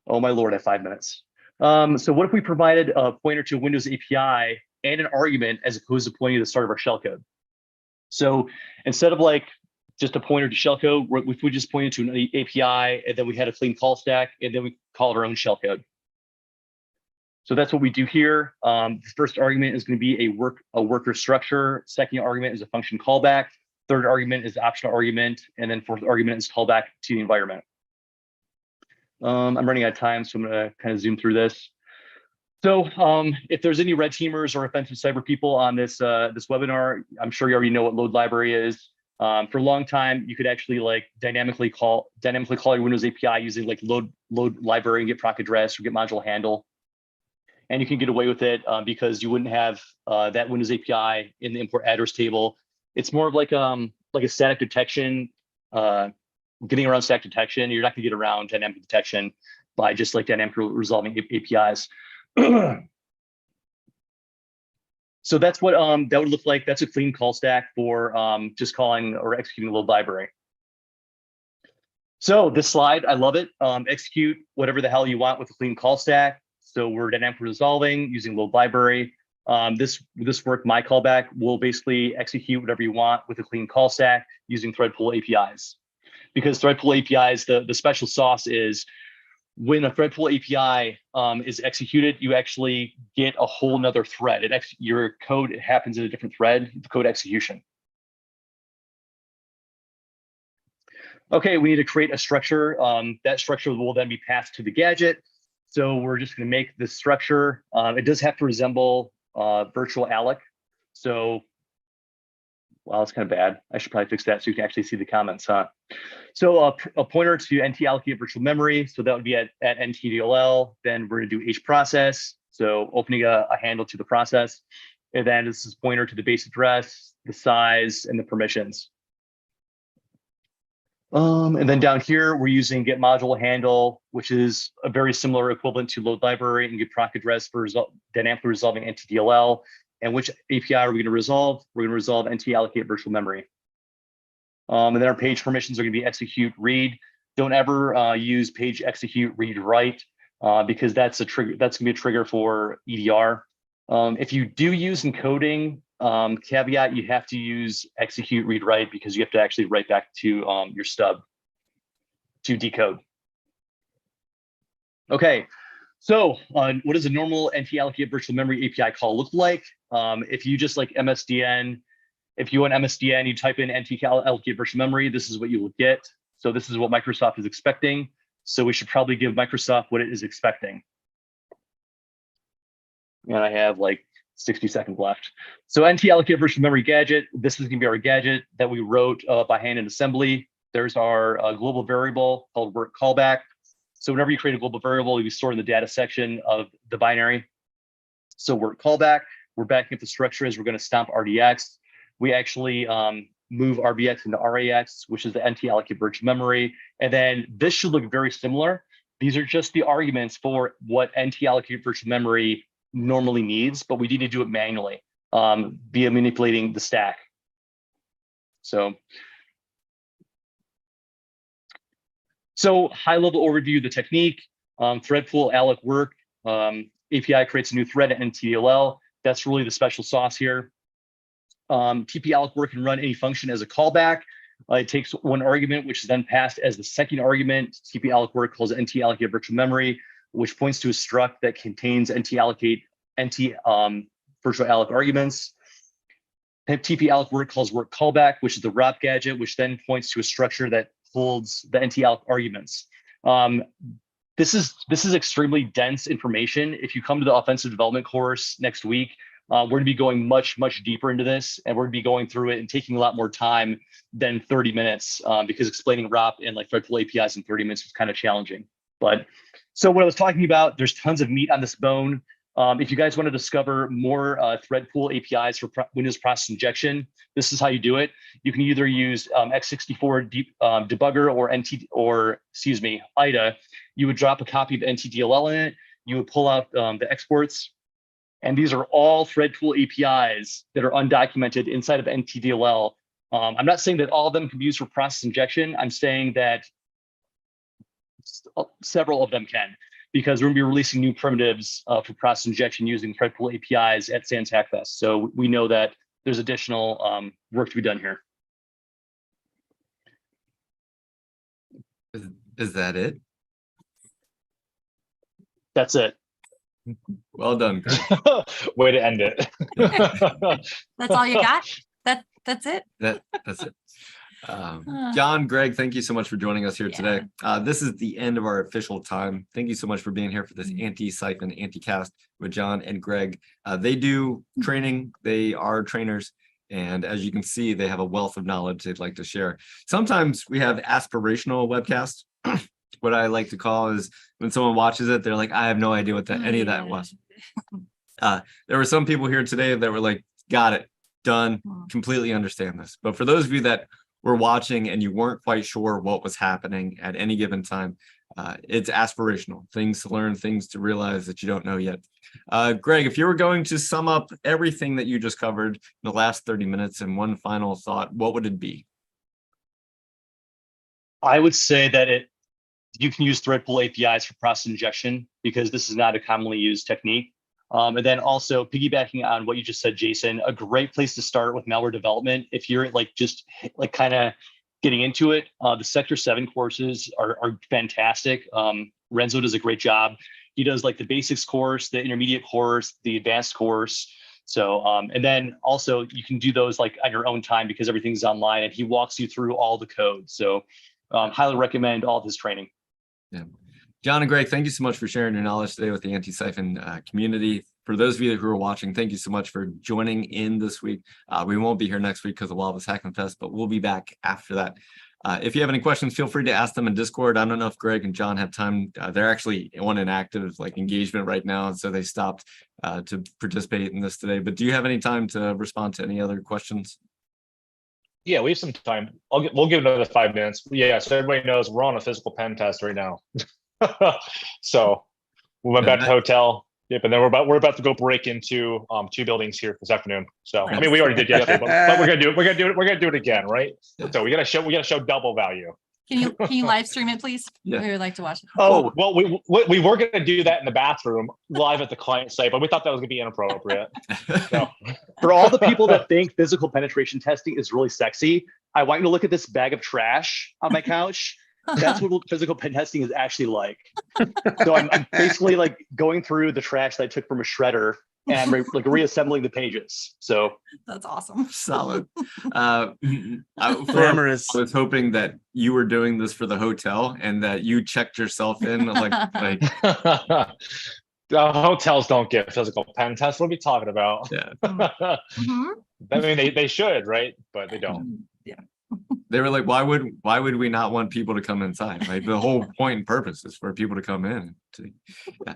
Oh my Lord, I have 5 minutes. So what if we provided a pointer to a Windows API and an argument as opposed to pointing to the start of our shellcode? So instead of like just a pointer to shellcode, we just pointed to an API, and then we had a clean call stack, and then we called our own shellcode. So that's what we do here. The first argument is going to be a worker structure. Second argument is a function callback. Third argument is optional argument, and then fourth argument is callback to the environment. I'm running out of time, so I'm going to kind of zoom through this. So if there's any red teamers or offensive cyber people on this webinar, I'm sure you already know what load library is. For a long time, you could actually like dynamically call your Windows API using like load library and get proc address or get module handle. And you can get away with it because you wouldn't have that Windows API in the import address table. It's more of like a static detection, getting around static detection. You're not going to get around dynamic detection by just like dynamically resolving APIs. So that's what that would look like. That's a clean call stack for just calling or executing a load library. So this slide, I love it. Execute whatever the hell you want with a clean call stack. So we're dynamically resolving using load library. This work, my callback, will basically execute whatever you want with a clean call stack using thread pool APIs. Because thread pool APIs, the special sauce is when a thread pool API is executed, you actually get a whole nother thread. Your code happens in a different thread, the code execution. Okay, we need to create a structure. That structure will then be passed to the gadget. So we're just going to make this structure. It does have to resemble virtual alloc. So, well, it's kind of bad. I should probably fix that so you can actually see the comments, huh? So a pointer to NT allocate virtual memory. So that would be at NTDLL. Then we're going to do H process. So opening a handle to the process. And then this is pointer to the base address, the size, and the permissions. And then down here, we're using get module handle, which is a very similar equivalent to load library, and get proc address for dynamically resolving NTDLL. And which API are we going to resolve? We're going to resolve NT allocate virtual memory. And then our page permissions are going to be execute, read. Don't ever use page execute, read, write, because that's a trigger. That's going to be a trigger for EDR. If you do use encoding, caveat, you have to use execute, read, write, because you have to actually write back to your stub to decode. Okay, so what does a normal NT allocate virtual memory API call look like? If you just like MSDN, if you want MSDN, you type in NT allocate virtual memory, this is what you will get. So this is what Microsoft is expecting. So we should probably give Microsoft what it is expecting. And I have like 60 seconds left. So NT allocate virtual memory gadget. This is going to be our gadget that we wrote by hand in assembly. There's our global variable called work callback. So whenever you create a global variable, it'll be stored in the data section of the binary. So work callback, we're backing up the structure as we're going to stomp RDX. We actually move RBX into RAX, which is the NT allocate virtual memory. And then this should look very similar. These are just the arguments for what NT allocate virtual memory normally needs, but we need to do it manually via manipulating the stack. So high level overview of the technique, thread pool alloc work, API creates a new thread at NTDLL. That's really the special sauce here. TP alloc work can run any function as a callback. It takes one argument, which is then passed as the second argument. TP alloc work calls NT allocate virtual memory, which points to a struct that contains NT allocate virtual alloc arguments. TP alloc work calls work callback, which is the wrap gadget, which then points to a structure that holds the NT alloc arguments. This is extremely dense information. If you come to the offensive development course next week, we're going to be going much deeper into this, and we're going to be going through it and taking a lot more time than 30 minutes because explaining wrap and like thread pool APIs in 30 minutes is kind of challenging. But so what I was talking about, there's tons of meat on this bone. If you guys want to discover more thread pool APIs for Windows process injection, this is how you do it. You can either use x64 debugger or IDA. You would drop a copy of NTDLL in it. You would pull out the exports. And these are all thread pool APIs that are undocumented inside of NTDLL. I'm not saying that all of them can be used for process injection. I'm saying that several of them can, because we're going to be releasing new primitives for process injection using thread pool APIs at Sans Hackfest. So we know that there's additional work to be done here. Is that it? That's it. Well done. Way to end it. That's all you got? That's it? That's it. John, Greg, thank you so much for joining us here today. This is the end of our official time. Thank you so much for being here for this Antisyphon Anti-cast with John and Greg. They do training. They are trainers, And as you can see, they have a wealth of knowledge they'd like to share. Sometimes we have aspirational webcasts. What I like to call is when someone watches it, they're like, I have no idea what any of that was. There were some people here today that were like, got it, done, completely understand this. But for those of you that were watching and you weren't quite sure what was happening at any given time, it's aspirational, things to learn, things to realize that you don't know yet. Greg, if you were going to sum up everything that you just covered in the last 30 minutes in one final thought, what would it be? I would say that you can use thread pool APIs for process injection because this is not a commonly used technique. And then also piggybacking on what you just said, Jason, a great place to start with malware development. If you're like just like kind of getting into it, the Sector 7 courses are fantastic. Renzo does a great job. He does like the basics course, the intermediate course, the advanced course. So, and then also you can do those like on your own time because everything's online and he walks you through all the code. So highly recommend all of his training. Yeah. John and Greg, thank you so much for sharing your knowledge today with the Antisyphon community. For those of you who are watching, thank you so much for joining in this week. We won't be here next week because of Wildest Hacking Fest, but we'll be back after that. If you have any questions, feel free to ask them in Discord. I don't know if Greg and John have time. They're actually on an active engagement right now, and so they stopped to participate in this today. But do you have any time to respond to any other questions? Yeah, we have some time. We'll give another 5 minutes. Yeah, so everybody knows we're on a physical pen test right now. So we went back to the hotel. Yep, and then we're about to go break into 2 buildings here this afternoon. So I mean, we already did yesterday, but we're gonna do it again, right? So we gotta show double value. Can you live stream it, please? Yeah. We would like to watch it. Oh, well, we were gonna do that in the bathroom live at the client site, but we thought that was gonna be inappropriate. So. For all the people that think physical penetration testing is really sexy, I want you to look at this bag of trash on my couch. That's what physical pen testing is actually like. So I'm basically like going through the trash that I took from a shredder and reassembling the pages. So that's awesome. Solid. I was hoping that you were doing this for the hotel and that you checked yourself in like hotels don't get physical pen tests. What are we talking about? Yeah. I mean, they should, right? But they don't. Yeah. They were like, why would we not want people to come inside? Like the whole point and purpose is for people to come in. Yeah.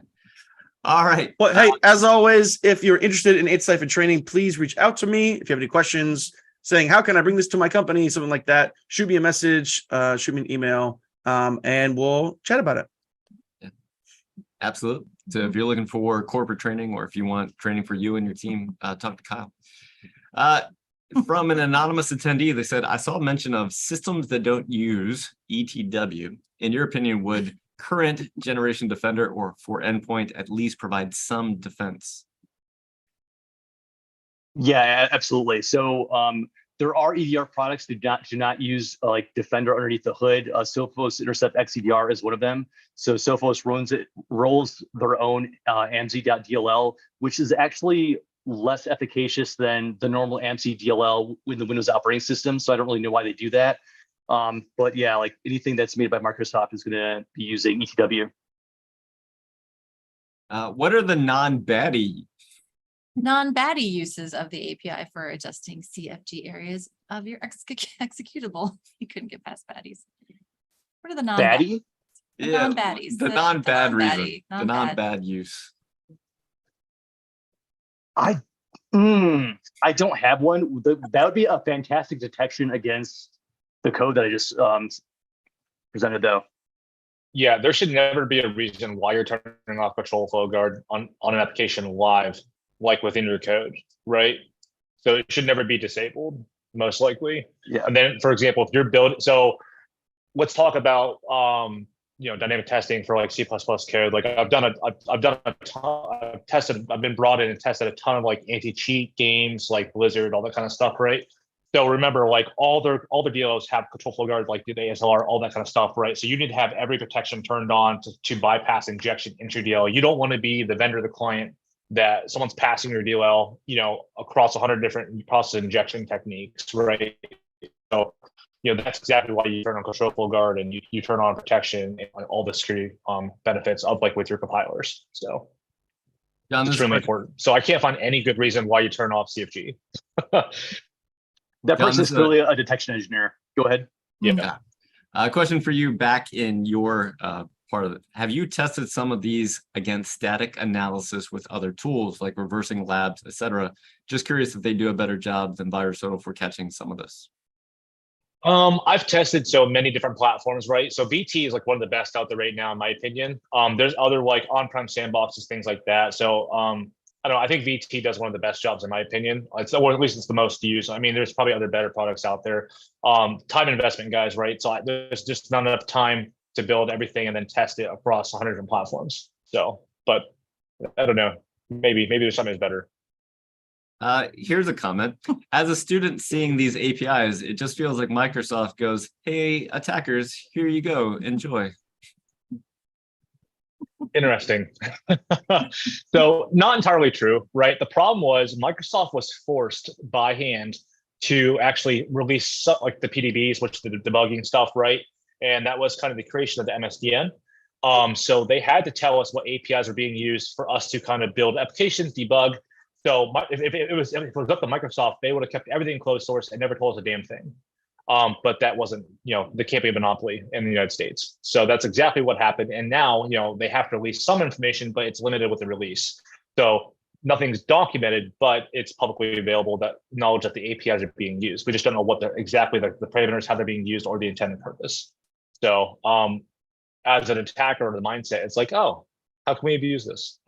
All right. Well, hey, as always, if you're interested in Antisyphon training, please reach out to me. If you have any questions saying, how can I bring this to my company? Something like that, shoot me a message, shoot me an email, and we'll chat about it. Yeah. Absolutely. So if you're looking for corporate training or if you want training for you and your team, talk to Kyle. From an anonymous attendee, they said, I saw mention of systems that don't use ETW. In your opinion, would current generation Defender or for endpoint at least provide some defense? Yeah, absolutely. So there are EDR products that do not use like Defender underneath the hood. Sophos Intercept XEDR is one of them. So Sophos rolls their own AMZ.dll, which is actually less efficacious than the normal AMC DLL with the Windows operating system. So I don't really know why they do that. But yeah, like anything that's made by Microsoft is going to be using ETW. What are the non-baddie uses of the API for adjusting CFG areas of your executable? You couldn't get past baddies. What are the non-baddie? Yeah, non-baddies. The non-bad reason. Non-bad. The non-bad use. I don't have one. That would be a fantastic detection against the code that I just presented, though. Yeah, there should never be a reason why you're turning off control flow guard on an application live, like within your code, right? So it should never be disabled, most likely. Yeah. And then, for example, if you're building, so let's talk about dynamic testing for like C++ code. Like I've done a ton. I've been brought in and tested a ton of like anti-cheat games, like Blizzard, all that kind of stuff, right? So remember, like all the DLOs have control flow guard, like the ASLR, all that kind of stuff, right? So you need to have every protection turned on to bypass injection into your DLL. You don't want to be the vendor, the client, that someone's passing your DLL, across 100 different process injection techniques, right? So that's exactly why you turn on control flow guard and you turn on protection and all the security benefits of like with your compilers. So John, it's extremely important. So I can't find any good reason why you turn off CFG. That John, person this is is clearly a detection engineer. Go ahead. Yeah. question for you back in your part of it. Have you tested some of these against static analysis with other tools like reversing labs, etc.? Just curious if they do a better job than VirusTotal for catching some of this. I've tested so many different platforms, right? So VT is like one of the best out there right now, in my opinion. There's other like on-prem sandboxes, things like that. So I don't know. I think VT does one of the best jobs, in my opinion. It's, or at least it's the most used. I mean, there's probably other better products out there. Time investment, guys, right? So there's just not enough time to build everything and then test it across 100 different platforms. So, but I don't know. Maybe there's something that's better. Here's a comment. As a student seeing these APIs, it just feels like Microsoft goes, hey, attackers, here you go, enjoy. Interesting. So not entirely true, right? The problem was Microsoft was forced by hand to actually release like the PDBs, which is the debugging stuff, right? And that was kind of the creation of the MSDN. So they had to tell us what APIs are being used for us to kind of build applications, debug. So if it was up to Microsoft, they would have kept everything closed source and never told us a damn thing. But that wasn't, they can't be a monopoly in the United States. So that's exactly what happened. And now, they have to release some information, but it's limited with the release. So nothing's documented, but it's publicly available, that knowledge that the APIs are being used. We just don't know what exactly the parameters, how they're being used, or the intended purpose. So as an attacker, the mindset, it's like, oh, how can we abuse this?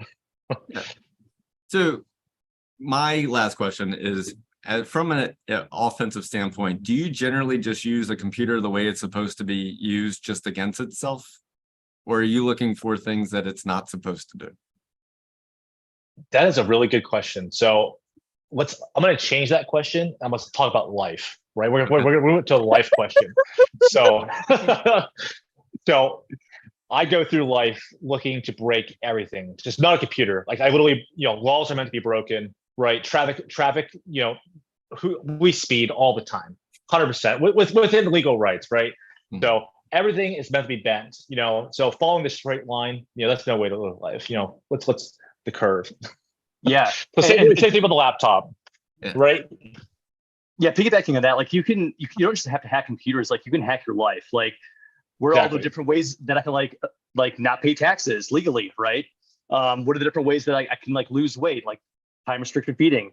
So my last question is, from an offensive standpoint, do you generally just use a computer the way it's supposed to be used, just against itself? Or are you looking for things that it's not supposed to do? That is a really good question. So I'm going to change that question. I'm going to talk about life, right? We're going to move to a life question. So, so I go through life looking to break everything, just not a computer. Like I literally, laws are meant to be broken, right? Traffic, we speed all the time, 100% within legal rights, right? Mm-hmm. So everything is meant to be bent, so following the straight line, that's no way to live life. Let's the curve. Yeah. So same thing with the laptop, right? Yeah, piggybacking on that, like you don't just have to hack computers, like you can hack your life. Like what are all the different ways that I can like not pay taxes legally, right? What are the different ways that I can like lose weight, like time restricted feeding,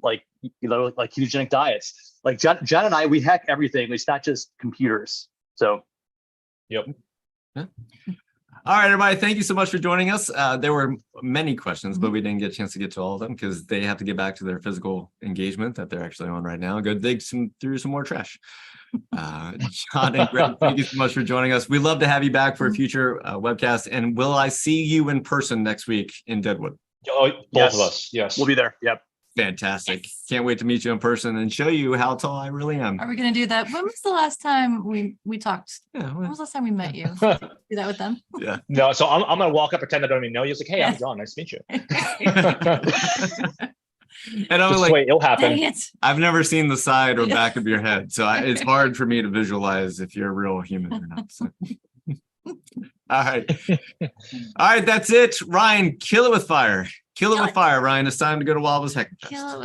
like ketogenic diets. Like John and I, we hack everything. It's not just computers. So, yep. Yeah. All right, everybody. Thank you so much for joining us. There were many questions, but we didn't get a chance to get to all of them because they have to get back to their physical engagement that they're actually on right now. Go dig through some more trash. John and Greg, thank you so much for joining us. We'd love to have you back for a future webcast. And will I see you in person next week in Deadwood? Oh, both of us. Yes. We'll be there. Yep. Fantastic. Can't wait to meet you in person and show you how tall I really am. Are we going to do that? When was the last time we talked? Yeah, When was the last time we met you? Do that with them? Yeah. No, so I'm going to walk up, pretend I don't even know you. It's like, hey, I'm John. Nice to meet you. And I'm Just like, wait, it'll happen. Dang it. I've never seen the side or back of your head, so it's hard for me to visualize if you're a real human or not. So. All right, that's it. Ryan, kill it with fire. Kill it with fire, Ryan. It's time to go to Wildwood's Heck. Kill it with